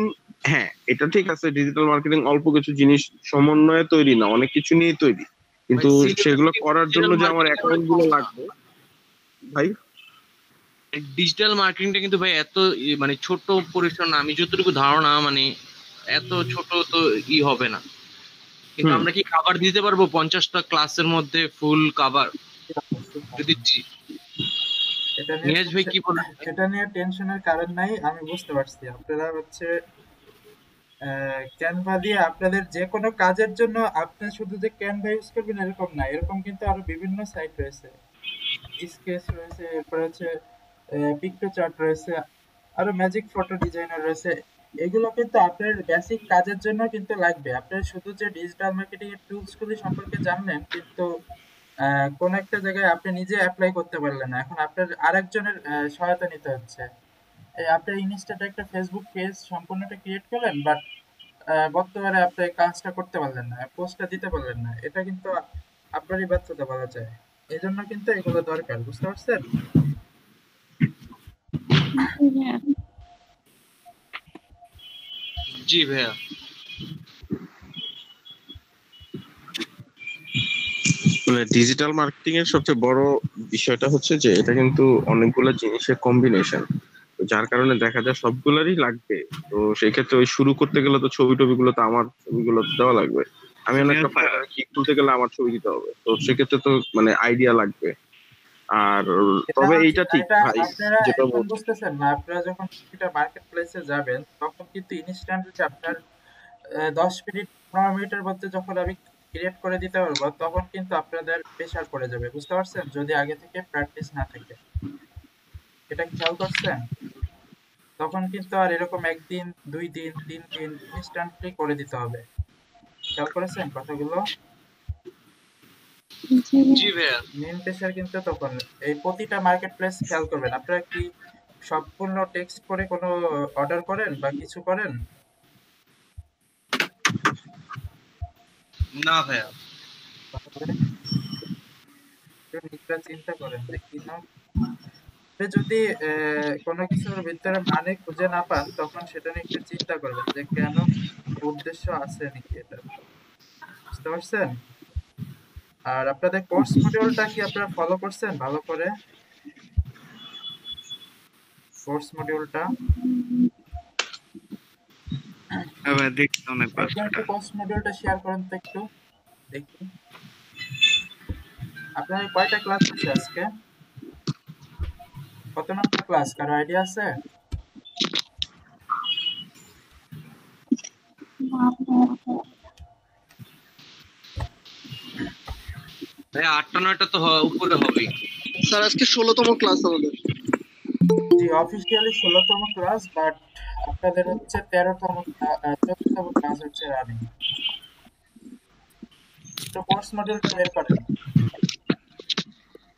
হ্যাঁ এটা ঠিক আছে, ডিজিটাল মার্কেটিং অল্প কিছু জিনিস সমন্বয়ে তৈরি না, অনেক কিছু নিয়ে তৈরি, কিন্তু সেগুলো করার জন্য যে আমার অ্যাকাউন্ট গুলো লাগবে ভাই। ডিজিটাল মার্কেটিংটা কিন্তু ভাই এত মানে ছোট পরিসর না, আমি যতটুকু ধারণা মানে এত ছোট তো হবে না। কিন্তু আমরা কি কভার দিতে পারবো 50টা ক্লাসের মধ্যে ফুল কভার? দিচ্ছি। নিয়াজ ভাই কি বলেন? এটা নিয়ে টেনশনের কারণ নাই, আমি বুঝতে পারছি। আপনারা হচ্ছে ক্যানভা দিয়ে আপনাদের যে কোনো কাজের জন্য আপনি শুধু যে ক্যানভা ইউজ করবেন এরকম না, এরকম কিন্তু আরো বিভিন্ন সাইট রয়েছে, স্কেচ রয়েছে, এরপর হচ্ছে পিক্টোচার্ট রয়েছে, আরো ম্যাজিক ফটো ডিজাইনার রয়েছে। এগুলো কিন্তু আপনার বেসিক কাজের জন্য কিন্তু লাগবে। আপনার শুধু যে ডিজিটাল মার্কেটিং এর টুলস গুলি সম্পর্কে জানলেন, কিন্তু কোন একটা জায়গায় আপনি নিজে অ্যাপ্লাই করতে পারলেন না, এখন আপনার আরেকজনের সহায়তা নিতে হচ্ছে। আপনি ইনস্টাতে একটা ফেসবুক পেজ সম্পূর্ণটা ক্রিয়েট করলেন, বাট বর্তমানে আপনি কাজটা করতে পারলেন না, পোস্টটা দিতে পারলেন না, এটা কিন্তু আপনারই ব্যর্থতা বলা যায়। এই জন্য কিন্তু এগুলো দরকার, বুঝতে পারছেন? জি ভাইয়া। ডিজিটাল মার্কেটিং এর সবচেয়ে বড় বিষয়টা হচ্ছে যে এটা কিন্তু অনেকগুলো জিনিসের কম্বিনেশন, যার কারণে দেখা যায় সবগুলোরই লাগবে। তো সেই ক্ষেত্রে ওই শুরু করতে গেলে তো ছবি টবিগুলো তো আমার ছবিগুলো দেওয়া লাগবে, আমি একটা ফাইবার কি খুলতে গেলে আমার ছবি দিতে হবে, তো সেক্ষেত্রে তো মানে আইডিয়া লাগবে। আর তবে এইটা ঠিক ভাই যেটা বুঝতেছেন না, আপনারা যখন একটা মার্কেট প্লেসে যাবেন তখন কিন্তু ইনস্ট্যান্টলি আপনার 10 মিনিট 15 মিনিটের মধ্যে যখন আমি ক্রিয়েট করে দিতে পারবো, তখন কিন্তু আপনাদের প্রেসার পড়ে যাবে, বুঝতে পারছেন? যদি আগে থেকে প্র্যাকটিস না থাকে, এটা খেয়াল করছেন? তখন কিন্তু আর এরকম একদিন 2 দিন 3 দিন ইনস্ট্যান্টলি করে দিতে হবে। খেয়াল করেছেন কথাগুলো? জি ভাইয়া। মেন প্রেসার কিন্তু তখন এই প্রতিটা মার্কেট প্লেস খেয়াল করবেন। আপনারা কি সম্পূর্ণ টেক্সট করে কোনো অর্ডার করেন বা কিছু করেন? না ভাইয়া। চিন্তা করেন দেখি না, যদি কোনো কিছুর ভিতরে মানে খুঁজে না পান তখন সেটা নিয়ে একটু চিন্তা করবেন যে কেন, উদ্দেশ্য আছে নাকি এটা, বুঝতে পারছেন? আর আপনাদের কোর্স মডিউলটা কি আপনারা ফলো করছেন ভালো করে? কোর্স মডিউলটা দেখছি অনেকবার। একটু কোর্স মডিউলটা শেয়ার করেন তো একটু দেখি। আপনার কয়টা ক্লাস আছে আজকে? কত নম্বর ক্লাস, কারো আইডিয়া আছে? ভাই 8টা 9টা তো উপরে হবেই স্যার। আজকে 16তম ক্লাস আমাদের। জি, অফিশিয়ালি 16তম ক্লাস, বাট আপনাদের হচ্ছে 13তম 14তম ক্লাস হচ্ছে রানিং। তো কোর্স মডিউলটা বের করেন।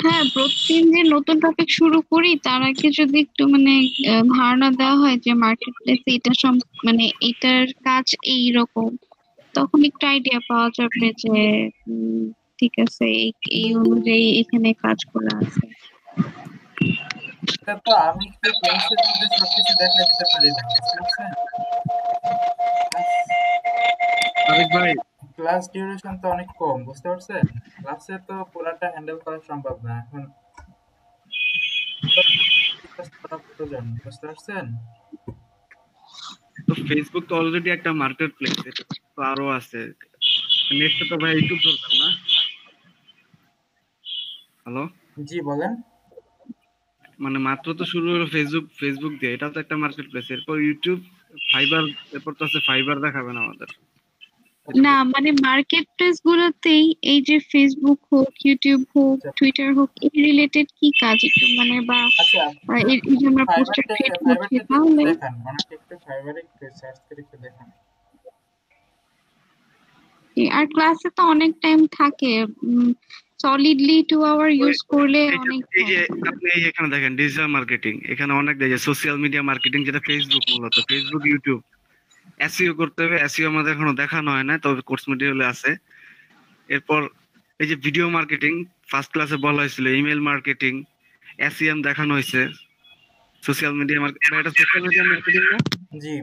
হ্যাঁ, প্রতিদিন যে নতুন টপিক শুরু করি তার আগে যদি একটু মানে ধারণা দেওয়া হয় যে মার্কেট প্লেসে এটা মানে এটার কাজ এইরকম, তখন একটু আইডিয়া পাওয়া যাবে যে ঠিক আছে এই অনুযায়ী এখানে কাজ করা আছে। এটা তো আমি তো ক্লাসের মধ্যে সবকিছু দেখাই দিতে পারি না, বুঝতে পারছেন? আরেক ভাই ক্লাস ডিউরেশন তো অনেক কম, বুঝতে পারছেন? ক্লাসে তো পুরাটা হ্যান্ডেল করা সম্ভব না এখন, করা প্রয়োজন, বুঝতে পারছেন? তো ফেসবুক তো অলরেডি একটা মার্কেট প্লেস, এটা তো আরো আছে। নেক্সট তো ভাই ইউটিউব দরকার না? হ্যালো, জি বলেন। মানে মাত্র তো শুরু হলো ফেসবুক দিয়ে, এটা তো একটা মার্কেট প্লেস। এরপর ইউটিউব, ফাইবার, এরপর তো আছে ফাইবার দেখাবেন আমাদের। না মানে মার্কেট প্লেস গুলোতেই এই যে ফেসবুক হোক, ইউটিউব হোক, টুইটার হোক, এই রিলেটেড কি কাজ একটু মানে বা এই যে আমরা পোস্টার ক্রিয়েট করছি তাহলে দেখান, ওনাকে একটু ফাইবারে একটু সার্চ করে একটু দেখান। আর ক্লাসে তো অনেক টাইম থাকে, সলিডলি 2 আওয়ার ইউজ করলে অনেক এই যে আপনি এই এখানে দেখেন ডিজিটাল মার্কেটিং, এখানে অনেক দেখে সোশ্যাল মিডিয়া মার্কেটিং, যেটা ফেসবুক, মূলত ফেসবুক ইউটিউব। এসইও করতে হবে, এসইও আমাদের এখনো দেখানো হয় না, তবে কোর্স মেটেরিয়ালে আছে। এরপর এই যে ভিডিও মার্কেটিং, ফার্স্ট ক্লাসে বলা হয়েছিল, ইমেল মার্কেটিং, এসইএম দেখানো হয়েছে, সোশ্যাল মিডিয়া মার্কেটিং। এটা সোশ্যাল মিডিয়া মার্কেটিং না? জি।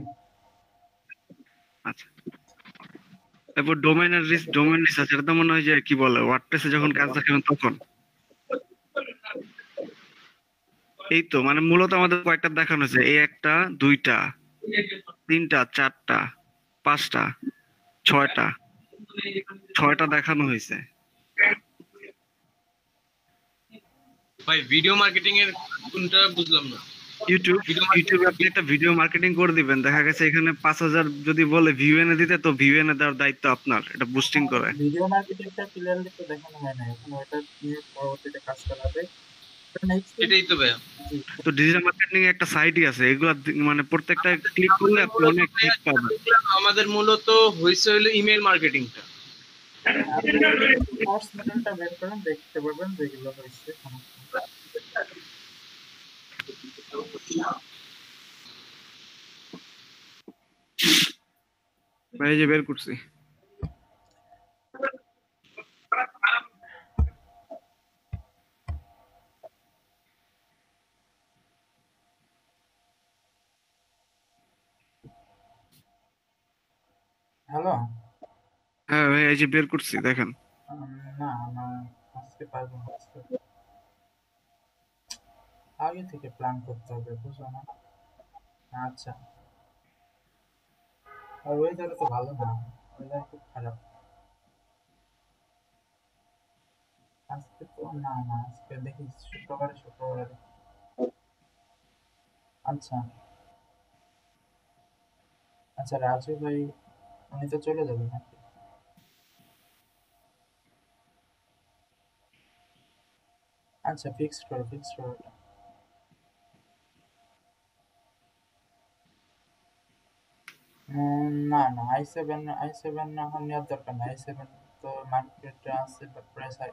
আচ্ছা, এরপর ডোমেইন রিসার্চ, এটা তো মনে হয় যে কি বলে, ওয়ার্ডপ্রেসে যখন কাজ দেখাবেন তখন। এই তো মানে মূলত আমাদের কয়েকটা দেখানো হয়েছে, এই একটা, দুইটা, তিনটা, চারটা, পাঁচটা, ছয়টা দেখানো হয়েছে। ভাই ভিডিও মার্কেটিং এর কোনটা বুঝলাম না। ইউটিউবে আপনি একটা ভিডিও মার্কেটিং করে দিবেন, দেখা গেছে এখানে 5,000 যদি বলে ভিউ এনে দিতে, তো ভিউ এনে দেওয়ার দায়িত্ব আপনার, এটা বুস্টিং করে। ভিডিও মার্কেটিংটা ক্লিয়ারলি তো দেখানো হয় না, এখন ওটা নিয়ে পরবর্তীতে কাজ করা হবে। এটাই তো ভাইয়া। তো ডিজিটাল মার্কেটিং এর একটা সাইটই আছে, এগুলা মানে প্রত্যেকটা ক্লিক করলে আপনি অনেক ক্লিক পাবেন। আমাদের মূলত হইছে হলো ইমেল মার্কেটিংটা। কোর্স মেটেরিয়ালটা বের করেন, দেখতে পারবেন যেগুলো হয়েছে। ভাই যে বের করছি। হ্যালো, হ্যাঁ ভাই এই যে বের করছি, দেখেন। না না আজকে পারবো না, আগে থেকে প্ল্যান করতে হবে, বুঝো না? আচ্ছা, আর ওয়েদার তো ভালো না, ওয়েদার খুব খারাপ আজকে তো। না না আজকে দেখি শুক্রবারে। আচ্ছা আচ্ছা, রাজু ভাই উনি তো চলে যাবে নাকি? আচ্ছা, ফিক্সড করো এটা। না না, i7 না এখন নেওয়ার দরকার না, i7 তো মার্কেটে আছে প্রাইস হাই।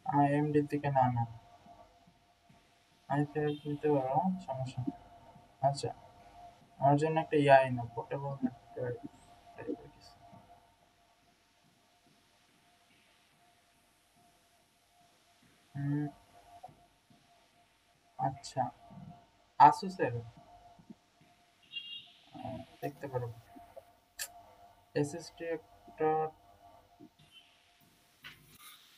AMD থেকে না না, i5 নিতে পারো, সমস্যা নেই। আচ্ছা, আমার জন্য একটা ইয়াই না, পোর্টেবল টাইপের কিছু। আচ্ছা, আসুসের দেখতে পারো, এসএসডি একটা।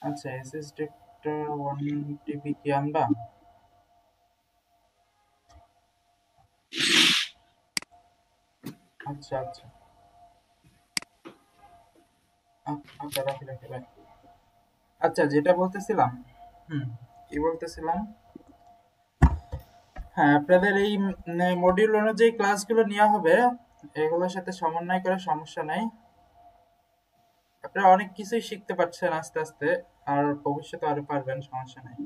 আচ্ছা, এসএসডি একটা 1 TB কি আনবা? আচ্ছা আচ্ছা আচ্ছা, রাখি ভাই। আচ্ছা, যেটা বলতেছিলাম, কি বলতেছিলাম, হ্যাঁ, আপনাদের এই মডিউল অনুযায়ী ক্লাসগুলো নেওয়া হবে, এগুলোর সাথে সমন্বয় করে সমস্যা নেই। আপনারা অনেক কিছুই শিখতে পারছেন আস্তে আস্তে, আর ভবিষ্যতে আরো পারবেন, সমস্যা নেই।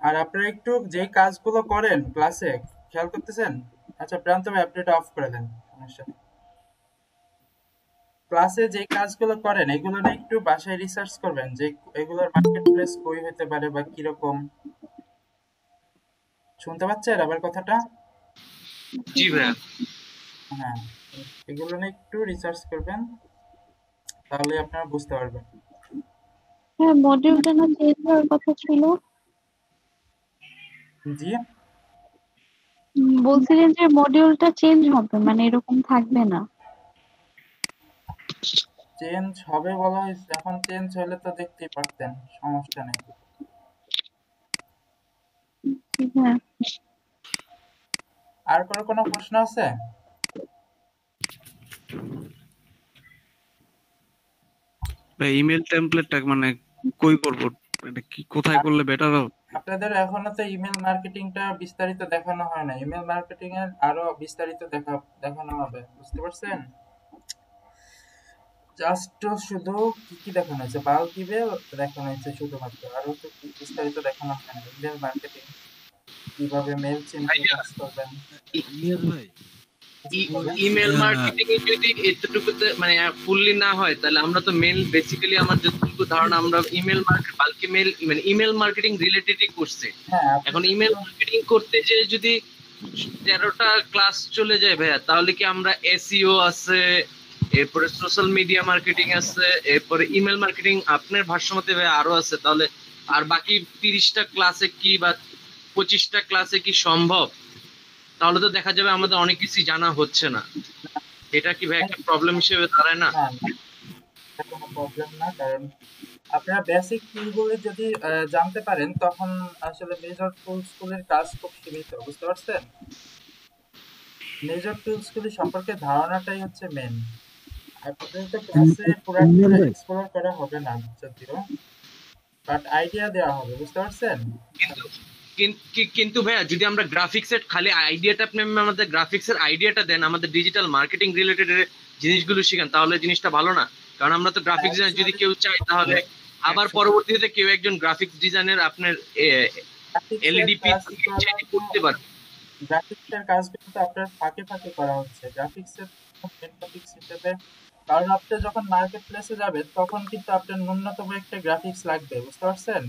আর আপনারা একটু যে কাজগুলো করেন ক্লাসে খেয়াল করতেছেন? আচ্ছা প্রান্ত ভাই, আপনি এটা অফ করে দেন, সমস্যা নেই। ক্লাসে যে কাজগুলো করেন এগুলো নিয়ে একটু বাসায় রিসার্চ করবেন, যে এগুলোর মার্কেট প্লেস কই হতে পারে বা কিরকম। শুনতে পাচ্ছেন আবার কথাটা? জি ভাইয়া। হ্যাঁ, এগুলো নিয়ে একটু রিসার্চ করবেন, তাহলে আপনারা বুঝতে পারবেন। হ্যাঁ, মডিউলটা না চেঞ্জ হওয়ার কথা ছিল। জি বলছিলেন যে মডিউলটা চেঞ্জ হবে, মানে এরকম থাকবে না। চেঞ্জ হবে বলা হয়েছে, এখন চেঞ্জ হলে তো দেখতেই পারতেন, সমস্যা নেই। হ্যাঁ, আর কোনো প্রশ্ন আছে? ইমেল টেমপ্লেটটা মানে কই করব, এটা কি কোথায় করলে বেটার হবে? আপনাদের এখনো তো ইমেল মার্কেটিংটা বিস্তারিত দেখানো হয় না, ইমেল মার্কেটিং এর আরো বিস্তারিত দেখানো হবে, বুঝতে পারছেন? জাস্ট শুধু কি দেখানো হয়েছে, বাল্ক ইমেল দেখানো হয়েছে শুধুমাত্র, আরো তো বিস্তারিত দেখানো হয় না। ইমেল মার্কেটিং কিভাবে মেল চিন্তা কাজ করবেন। ইমেল মার্কেটিং এ যদি এতটুকুতে মানে ফুললি না হয়, তাহলে আমরা তো মেল বেসিক্যালি আমার যতটুকু ধারণা আমরা ইমেল মার্কেট বাল্কি মেল মানে ইমেল মার্কেটিং রিলেটেডই করছে। এখন ইমেল মার্কেটিং করতে যে যদি 13টা ক্লাস চলে যায় ভাইয়া, তাহলে কি আমরা এসইও আছে, এরপরে সোশ্যাল মিডিয়া মার্কেটিং আছে, এরপরে ইমেল মার্কেটিং আপনার ভাষ্যমতে ভাইয়া আরো আছে, তাহলে আর বাকি 30টা ক্লাসে কি বা 25টা ক্লাসে কি সম্ভব? তাহলে তো দেখা যাবে আমাদের অনেক কিছু জানা হচ্ছে না। এটা কি ভাই একটা প্রবলেম হিসেবে দাঁড়ায় না? কোনো প্রবলেম না, কারণ আপনারা বেসিক টুলগুলো যদি জানতে পারেন, তখন আসলে মেজর টুলসগুলির কাজ খুব সীমিত, বুঝতে পারছেন? মেজর টুলসগুলি সম্পর্কে ধারণাটাই হচ্ছে মেন। আপনাদের তো ক্লাসে পুরোটা এক্সপ্লোর করা হবে না যদিও, বাট আইডিয়া দেওয়া হবে, বুঝতে পারছেন? কিন্তু ভাইয়া যদি আমরা গ্রাফিক্স এর খালি আইডিয়াটা, আপনি আমাদের গ্রাফিক্স এর আইডিয়াটা দেন, আমাদের ডিজিটাল মার্কেটিং রিলেটেড জিনিসগুলো শিখান, তাহলে জিনিসটা ভালো না? কারণ আমরা তো গ্রাফিক্স ডিজাইন যদি কেউ চাই, তাহলে আবার পরবর্তীতে কেউ একজন গ্রাফিক্স ডিজাইনের আপনার এলইডি পিসি করতে পারবে। গ্রাফিক্সের কাজগুলো তো আপনার ফাঁকে ফাঁকে করা হচ্ছে গ্রাফিক্সের মেন টপিকস হিসেবে, কারণ আপনি যখন মার্কেট প্লেসে যাবেন তখন কিন্তু আপনার ন্যূনতম একটা গ্রাফিক্স লাগবে, বুঝতে পারছেন?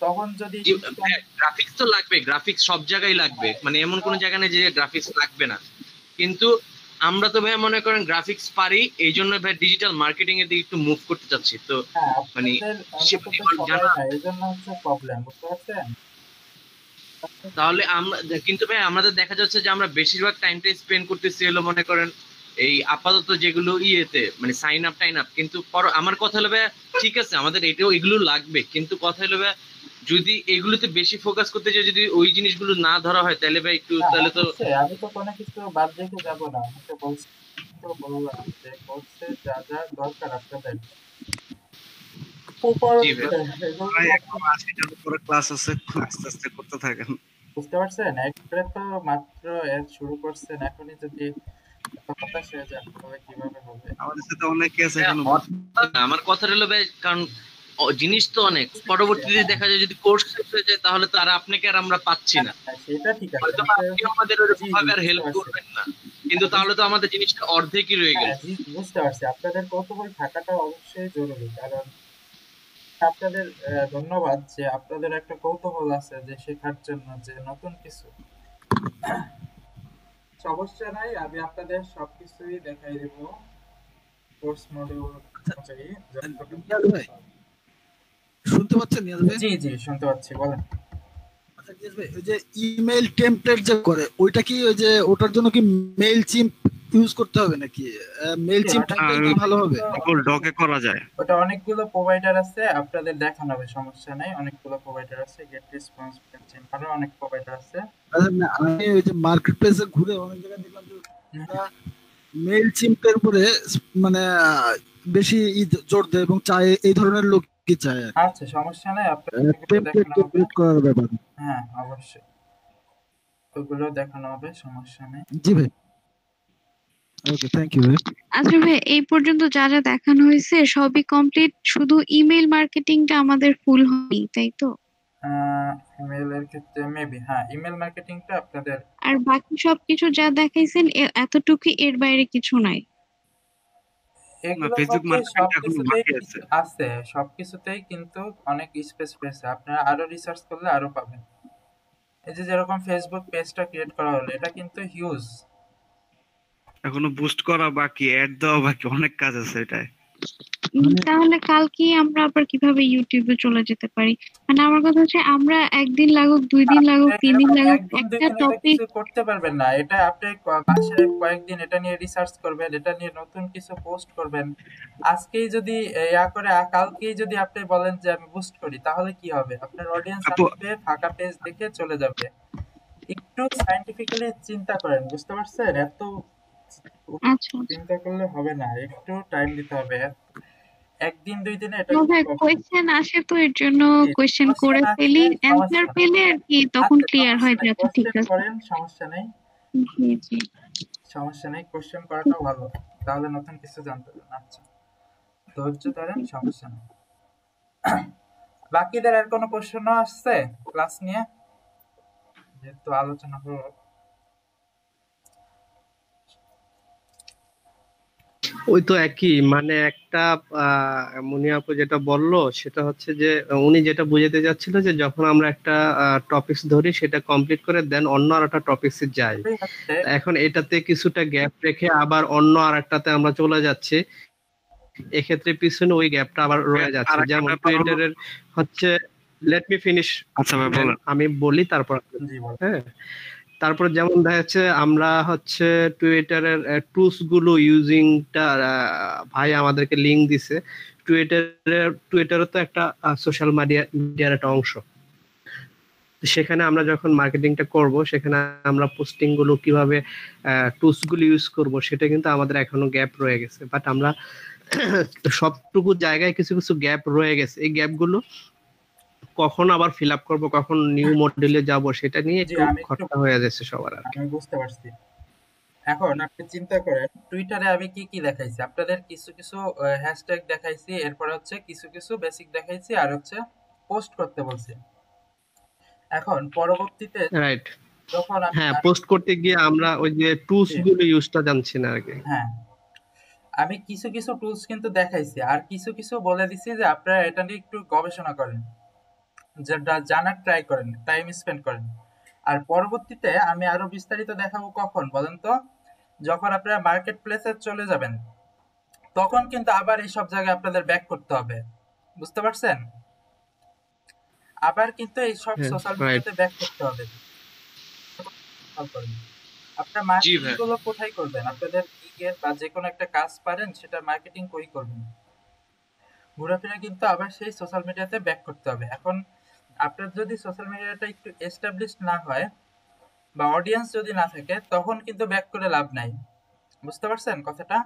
তখন যদি গ্রাফিক্স তো লাগবে, গ্রাফিক্স সব জায়গায় লাগবে, মানে এমন কোন জায়গা নেই যে গ্রাফিক্স লাগবে না। কিন্তু আমরা তো ভাই মনে করেন গ্রাফিক্স পারি, এই জন্য ভাই ডিজিটাল মার্কেটিং এর দিকে একটু মুভ করতে চাচ্ছি, তো মানে এই জন্য হচ্ছে প্রবলেম, বুঝতে পারছেন? তাহলে আমরা কিন্তু ভাই আমাদের দেখা যাচ্ছে যে আমরা বেশিরভাগ টাইমটা স্পেন্ড করতেছি হলো মনে করেন এই আপাতত যেগুলো ইয়েতে মানে সাইন আপ টাইন আপ, কিন্তু আমার কথা হলো ভাই ঠিক আছে আমাদের এগুলো লাগবে, কিন্তু কথা হলো ভাই যদি এগুলোতে বেশি ফোকাস করতে চাই, যদি ওই জিনিসগুলো না ধরা হয়, তাহলে ভাই একটু তাহলে তো আমি তো কোনো কিছু বাদ রেখে যাব না, আমি তো বলছি, তো বললাম যে কোর্সে যা যা দরকার আপনাদের ক্লাস আছে, আস্তে আস্তে করতে থাকেন, বুঝতে পারছেন? একবারে তো মাত্র শুরু করছেন, এখনই যদি কথা শেষ যায় তবে কিভাবে হবে? আমাদের সাথে অনেকে আছে এখনো। আমার কথা হলো ভাই, কারণ জিনিস তো অনেক, পরবর্তীতে দেখা যায় যদি কোর্স শেষ হয়ে যায়, তাহলে তো আর আপনাকে আর আমরা পাচ্ছি না, সেটা ঠিক আছে, হয়তো আপনি আমাদের ওরকমভাবে আর হেল্প করবেন না, কিন্তু তাহলে তো আমাদের জিনিসটা অর্ধেকই রয়ে গেল। বুঝতে পারছি, আপনাদের কৌতূহল থাকাটা অবশ্যই জরুরি, কারণ আপনাদের ধন্যবাদ যে আপনাদের একটা কৌতূহল আছে যে শেখার জন্য, যে নতুন কিছু। সমস্যা নাই, আমি আপনাদের সবকিছুই দেখাই দেব কোর্স মডিউল অনুযায়ী। শুনতে পাচ্ছেন নিয়াজ ভাই? জি জি শুনতে পাচ্ছি, বলেন। আচ্ছা নিয়াজ ভাই, ওই যে ইমেল টেমপ্লেট যে করে ওইটা কি ওই যে ওটার জন্য কি মেইল চিম্প ইউজ করতে হবে নাকি মেইল চিম্পটাই ভালো হবে? ডকে করা যায়, ওটা অনেকগুলো প্রোভাইডার আছে, আপনাদের দেখানো হবে, সমস্যা নাই, অনেকগুলো প্রোভাইডার আছে, গেট রেসপন্স আরো অনেক প্রোভাইডার আছে। আমি ওই যে মার্কেট প্লেসে ঘুরে অনেক জায়গায় দেখলাম যে মেইল চিম্পের উপরে মানে বেশি জোর দেয় এবং চায় এই ধরনের লোক কি চায়। আচ্ছা সমস্যা নাই, আপনাদের করার ব্যাপার। হ্যাঁ অবশ্যই ওগুলো দেখানো হবে, সমস্যা নেই। জি ভাই, ওকে থ্যাংক ইউ ভাই। আচ্ছা ভাই, এই পর্যন্ত যা যা দেখানো হয়েছে সবই কমপ্লিট, শুধু ইমেল মার্কেটিংটা আমাদের ফুল হয়নি, তাই তো? ইমেলের ক্ষেত্রে মেবি হ্যাঁ, ইমেল মার্কেটিংটা আপনাদের, আর বাকি সবকিছু যা দেখাইছেন এতটুকু, এর বাইরে কিছু নাই। ফেসবুক মার্কেটিং এখন বাকি আছে, আছে সবকিছুতেই, কিন্তু অনেক স্পেসিফিক আছে, আপনারা আরো রিসার্চ করলে আরো পাবেন। এই যে যেরকম ফেসবুক পেজটা ক্রিয়েট করা হলো, এটা কিন্তু হিউজ, এখনো বুস্ট করা বাকি, অ্যাড দেওয়া বাকি, অনেক কাজ আছে এটায়। তাহলে কালকে আমরা আবার কিভাবে ইউটিউবে চলে যেতে পারি? মানে আমার কথা হচ্ছে আমরা একদিন লাগুক, 2 দিন লাগুক, 3 দিন লাগুক, একদিন দুই একটা দিনে তো টপিক কিছু করতে পারবেন না। এটা আপনি মাসে কয়েকদিন এটা নিয়ে রিসার্চ করবেন, এটা নিয়ে নতুন কিছু পোস্ট করবেন। আজকেই যদি ইয়া করে কালকেই যদি আপনি বলেন যে আমি বুস্ট করি, তাহলে কি হবে? আপনার অডিয়েন্স আসবে, ফাঁকা পেজ দেখে চলে যাবে। একটু সায়েন্টিফিক্যালি চিন্তা করেন, বুঝতে পারছেন? এত চিন্তা করলে হবে না, একটু টাইম দিতে হবে। একদিন 2 দিনে এটা কোয়েশ্চেন আসে, তো এর জন্য কোয়েশ্চেন করে ফেলি, অ্যানসার পেলে আর কি তখন ক্লিয়ার হয়ে যাচ্ছে। ঠিক আছে, করেন, সমস্যা নেই। জি জি, সমস্যা নেই, কোশ্চেন করাটাও ভালো, তাহলে নতুন কিছু জানতে পারবেন। আচ্ছা, ধৈর্য ধরেন, সমস্যা নেই। বাকিদের আর কোনো প্রশ্ন আসছে ক্লাস নিয়ে? যেহেতু আলোচনা হলো, ওই তো একই, মানে একটা মুনিয়া আপু যেটা বললো সেটা হচ্ছে যে উনি যেটা বুঝাতে যাচ্ছিল যে যখন আমরা একটা টপিকস ধরি সেটা কমপ্লিট করে দেন অন্য আর একটা টপিকসে যাই, এখন এটাতে কিছুটা গ্যাপ রেখে আবার অন্য আর একটাতে আমরা চলে যাচ্ছি, এক্ষেত্রে পিছনে ওই গ্যাপটা আবার রয়ে যাচ্ছে। যেমন টুইটারের হচ্ছে, লেট মি ফিনিশ, আমি বলি তারপর। হ্যাঁ, তারপর যেমন দেখা যাচ্ছে আমরা হচ্ছে টুইটারের টুলস গুলো ইউজিংটা, ভাই আমাদেরকে লিংক দিছে। টুইটারও তো একটা সোশ্যাল মিডিয়ার একটা অংশ। সেখানে আমরা যখন মার্কেটিংটা করব, সেখানে আমরা পোস্টিং গুলো কিভাবে টুলস গুলো ইউজ করব, সেটা কিন্তু আমাদের এখনো গ্যাপ রয়ে গেছে। বাট আমরা সবটুকু জায়গায় কিছু কিছু গ্যাপ রয়ে গেছে, এই গ্যাপগুলো কখন আবার ফিল আপ করবো, কখন নিউ মডেলে যাব, সেটা নিয়ে একটু খটকা হয়ে যাচ্ছে সবার। আর আমি বুঝতে পারছি। এখন আপনি চিন্তা করেন, টুইটারে আমি কি কি দেখাইছি আপনাদের, কিছু কিছু হ্যাশট্যাগ দেখাইছি, এরপর হচ্ছে কিছু কিছু বেসিক দেখাইছি, আর হচ্ছে পোস্ট করতে বলছি। এখন পরবর্তীতে রাইট, যখন হ্যাঁ, পোস্ট করতে গিয়ে আমরা ওই যে টুলস গুলো ইউজটা জানছি না আগে। হ্যাঁ, আমি কিছু কিছু টুলস কিন্তু দেখাইছি, আর কিছু কিছু বলে দিছি যে আপনারা এটা নিয়ে একটু গবেষণা করেন, যেটা জানার ট্রাই করেন, টাইম স্পেন্ড করেন। আর পরবর্তীতে আমি আরো বিস্তারিত দেখাবো কখন বলেন তো, যখন আপনারা মার্কেট প্লেসে চলে যাবেন, তখন কিন্তু আবার এই সব জায়গায় আপনাদের ব্যাক করতে হবে, বুঝতে পারছেন? আবার কিন্তু এই সব সোশ্যাল মিডিয়াতে ব্যাক করতে হবে। আপনারা মার্কেটিং গুলো কোথায় করবেন? আপনাদের গিগের বা যে কোনো একটা কাজ পারেন, সেটা মার্কেটিং কই করবেন? ঘোরাফেরা কিন্তু আবার সেই সোশ্যাল মিডিয়াতে ব্যাক করতে হবে। এখন আপনার যদি সোশ্যাল মিডিয়াটা একটু এস্টাবলিশড না হয় বা অডিয়েন্স যদি না থাকে, তখন কিন্তু ব্যাক করে লাভ নাই, বুঝতে পারছেন কথাটা?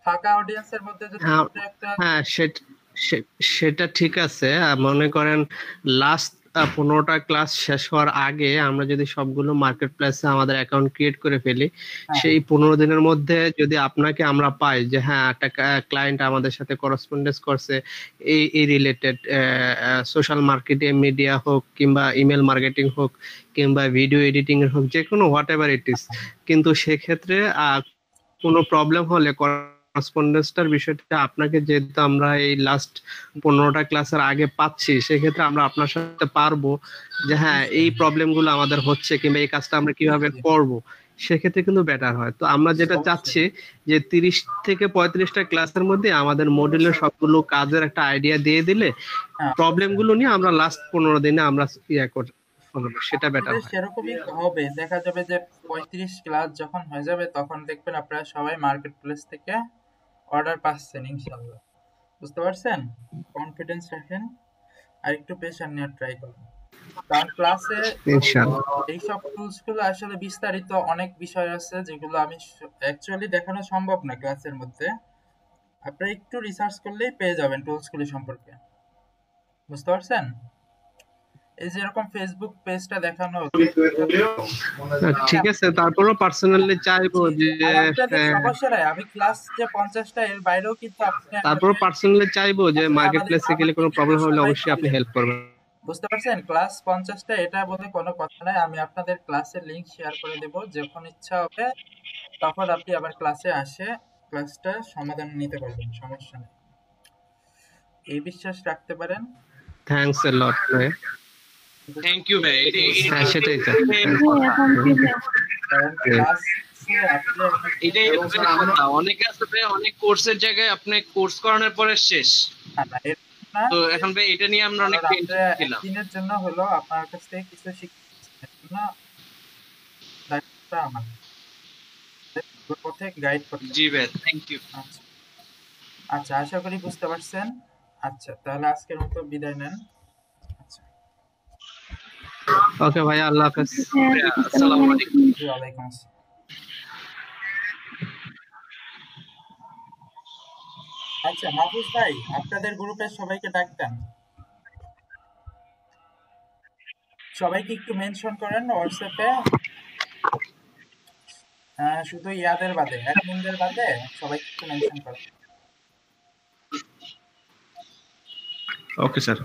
ফাঁকা অডিয়েন্সের মধ্যে যদি একটা, হ্যাঁ, সেটা ঠিক আছে। মনে করেন লাস্ট 15টা ক্লাস শেষ হওয়ার আগে আমরা যদি সবগুলো মার্কেট প্লেসে আমাদের অ্যাকাউন্ট ক্রিয়েট করে ফেলি, সেই 15 দিনের মধ্যে যদি আপনাকে আমরা পাই যে হ্যাঁ একটা ক্লায়েন্ট আমাদের সাথে করসপন্ডেন্স করছে এই রিলেটেড, সোশ্যাল মার্কেটিং, মিডিয়া হোক কিংবা ইমেল মার্কেটিং হোক কিংবা ভিডিও এডিটিং এর হোক, যে কোনো হোয়াট এভার ইট ইজ, কিন্তু সেক্ষেত্রে কোনো প্রবলেম হলে করসপন্ডেন্সটার বিষয়টা আপনাকে, যেহেতু আমরা এই লাস্ট 15টা ক্লাসের আগে পাচ্ছি, সেক্ষেত্রে আমরা আপনার সাথে পারবো যে হ্যাঁ এই প্রবলেমগুলো আমাদের হচ্ছে কিংবা এই কাজটা আমরা কিভাবে করব, সেক্ষেত্রে কিন্তু বেটার হয়। তো আমরা যেটা চাচ্ছি যে 30 থেকে 35টা ক্লাসের মধ্যে আমাদের মডিউলের সবগুলো কাজের একটা আইডিয়া দিয়ে দিলে প্রবলেমগুলো নিয়ে আমরা লাস্ট 15 দিনে আমরা সেটা বেটার হয়। সেরকমই হবে। দেখা যাবে যে 35 ক্লাস যখন হয়ে যাবে, তখন দেখবেন আপনারা সবাই মার্কেট প্লেস থেকে অর্ডার পাচ্ছেন ইনশাআল্লাহ, বুঝতে পারছেন? কনফিডেন্স রাখেন আর একটু পেশার নিয়ে ট্রাই করুন, কারণ ক্লাসে এইসব টুলস গুলো আসলে বিস্তারিত অনেক বিষয় আছে যেগুলো আমি অ্যাকচুয়ালি দেখানো সম্ভব না ক্লাসের মধ্যে। আপনারা একটু রিসার্চ করলেই পেয়ে যাবেন টুলস গুলি সম্পর্কে, বুঝতে পারছেন? এই যে এরকম ফেসবুক পেজটা দেখানো ঠিক আছে, তারপরও পার্সোনালি চাইবো যে সমস্যা নাই, আমি ক্লাস যে 50টা এর বাইরেও কিন্তু তারপরও পার্সোনালি চাইবো যে মার্কেট প্লেসে গেলে কোনো প্রবলেম হলে অবশ্যই আপনি হেল্প করবেন, বুঝতে পারছেন? ক্লাস 50টা এটা বলে কোনো কথা নাই, আমি আপনাদের ক্লাসের লিংক শেয়ার করে দেব, যখন ইচ্ছা হবে তখন আপনি আবার ক্লাসে আসে ক্লাসটা সমাধান নিতে পারবেন, সমস্যা নেই, এই বিশ্বাস রাখতে পারেন। থ্যাঙ্কস এ লট ভাই। থ্যাংক ইউ ভাই। হ্যাঁ, সেটাই তো। ক্লাস হচ্ছে আপনি এটাই হচ্ছে কথা। অনেকে আছে ভাই, অনেক কোর্সের জায়গায় আপনি কোর্স করানোর পরে শেষ। তো এখন ভাই এটা নিয়ে আমরা অনেক টেনশন ছিলাম। একদিনের জন্য হলো আপনার কাছ থেকে কিছু শিখতে জন্য দায়িত্বটা আমার পথে গাইড করতে। জি ভাই, থ্যাংক ইউ। আচ্ছা আচ্ছা, আশা করি বুঝতে পারছেন। আচ্ছা তাহলে আজকের মতো বিদায় নেন। ওকে ভাই, আল্লাহ হাফেজ। আসসালামু আলাইকুম। ওয়ালাইকুম আসসালাম। আচ্ছা মাহফুজ ভাই, আপনাদের গ্রুপের সবাইকে ডাকতেন, সবাইকে একটু মেনশন করেন হোয়াটসঅ্যাপে। শুধু ইয়াদের বাদে, অ্যাডমিনদের বাদে সবাইকে একটু মেনশন করেন। Okay sir.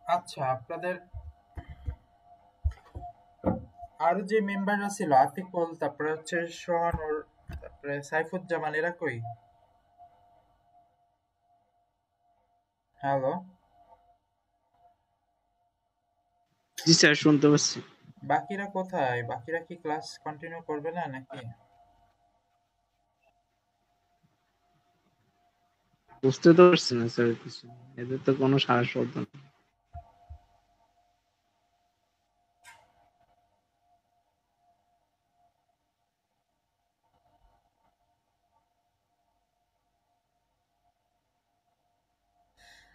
আচ্ছা আপনাদের আর যে মেম্বাররা ছিল, আতিকুল, তারপরে হচ্ছে সোহানুর, তারপরে সাইফুজ্জামান, এরা কই? হ্যালো, জি স্যার, শুনতে পাচ্ছি। বাকিরা কোথায়? বাকিরা কি ক্লাস কন্টিনিউ করবে না নাকি? বুঝতে তো পারছি না স্যার কিছু, এদের তো কোনো সাহস শব্দ নেই।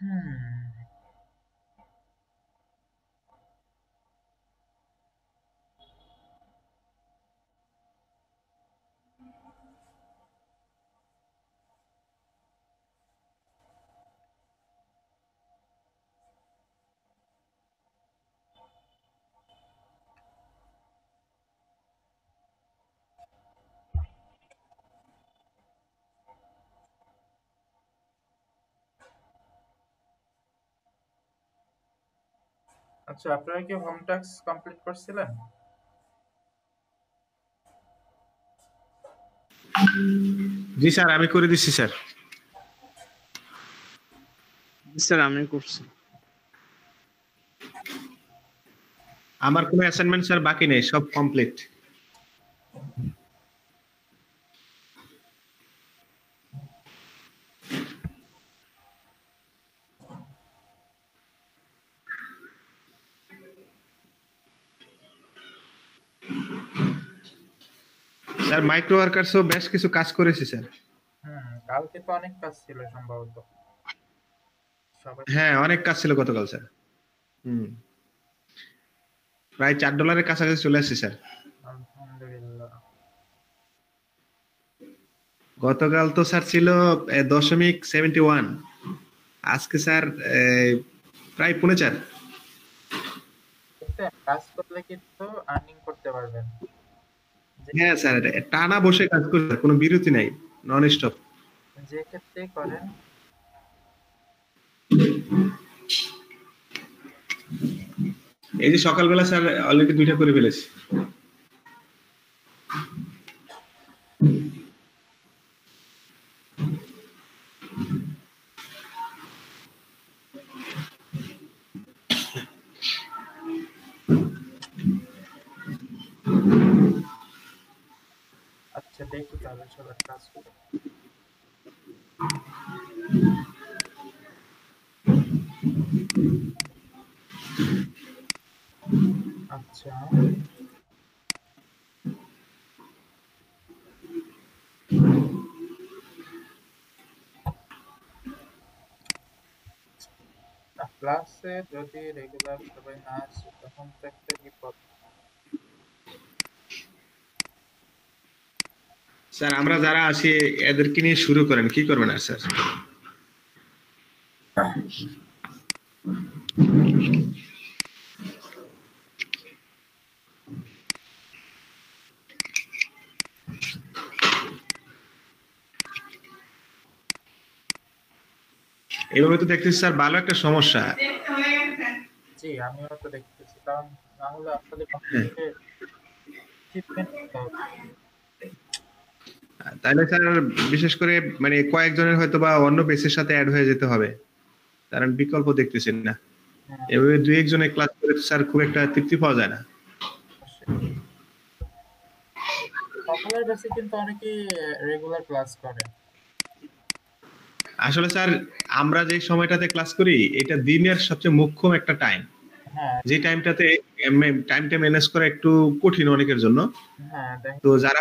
হুম আচ্ছা, আপনারা কি হোম টাস্ক কমপ্লিট করছিলেন? জি স্যার, আমি করে দিচ্ছি স্যার। স্যার আমি করছি। আমার কোনো অ্যাসাইনমেন্ট স্যার বাকি নেই, সব কমপ্লিট। স্যার মাইক্রো ওয়ার্কার্সও বেশ কিছু কাজ করেছি স্যার। কালকে তো অনেক কাজ ছিল সম্ভবত। সবাই হ্যাঁ, অনেক কাজ ছিল গতকাল স্যার। প্রায় $4 কাছাকাছি চলে আসছে স্যার। আলহামদুলিল্লাহ। গতকাল তো স্যার ছিল 0.71, আজকে স্যার প্রায় 4.5। কাজ করলে কিন্তু আর্নিং করতে পারবেন। হ্যাঁ স্যার, টানা বসে কাজ করছে, কোনো বিরতি নাই, নন স্টপ। যে ক্ষেত্রে করেন এই যে সকালবেলা স্যার অলরেডি 2টা করে ফেলেছি। আচ্ছা, দেখি তাহলে সবার কাজ করে। আচ্ছা, ক্লাসে যদি রেগুলার সবাই না আসে তখন তো একটা বিপদ। স্যার আমরা যারা আছি এদেরকে নিয়ে শুরু করেন, কি করবেন আর স্যার? এইভাবে তো দেখতেছি স্যার ভালো একটা সমস্যা। জি, আমিও তো দেখতেছি, কারণ না হলে আপনাদের কম্পিউটারে ট্রিটমেন্ট নিতে হবে। তাহলে স্যার বিশেষ করে মানে কয়েকজনের হয়তো বা অন্য বেসের সাথে অ্যাড হয়ে যেতে হবে, কারণ বিকল্প দেখতেছেন না। এভাবে 2-1 ক্লাস করে তো স্যার খুব একটা তৃপ্তি পাওয়া যায় না। সকালের বেসে কিন্তু অনেকেই রেগুলার ক্লাস করে। আসলে স্যার আমরা যে সময়টাতে ক্লাস করি এটা দিনের সবচেয়ে মুখ্য একটা টাইম, হ্যাঁ, যে টাইমটাতে টাইমটা ম্যানেজ করা একটু কঠিন অনেকের জন্য। হ্যাঁ, তো যারা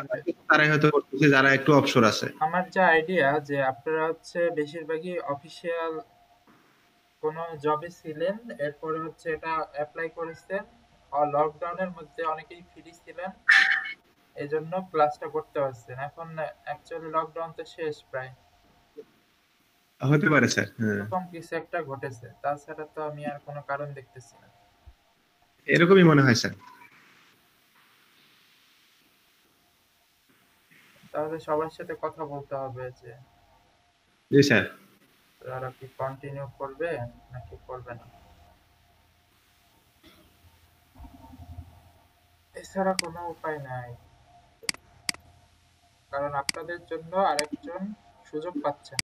তারাই হয়তো করতেছে, যারা একটু অবসর আছে। আমার যা আইডিয়া যে আপনারা হচ্ছে বেশিরভাগই অফিসিয়াল কোনো জবে ছিলেন, এরপরে হচ্ছে এটা অ্যাপ্লাই করেছেন, আর লকডাউনের মধ্যে অনেকেই ফ্রি ছিলেন, এজন্য ক্লাসটা করতে পারছেন। এখন অ্যাকচুয়ালি লকডাউন তো শেষ প্রায়, হতে পারে স্যার। হ্যাঁ, এরকম কিছু একটা ঘটেছে, তাছাড়া তো আমি আর কোনো কারণ দেখতেছি না। এরকমই মনে হয় স্যার। তাহলে সবার সাথে কথা বলতে হবে যে জি স্যার। তারা কি কন্টিনিউ করবে নাকি করবে না, এছাড়া কোনো উপায় নাই, কারণ আপনাদের জন্য আরেকজন সুযোগ পাচ্ছেন।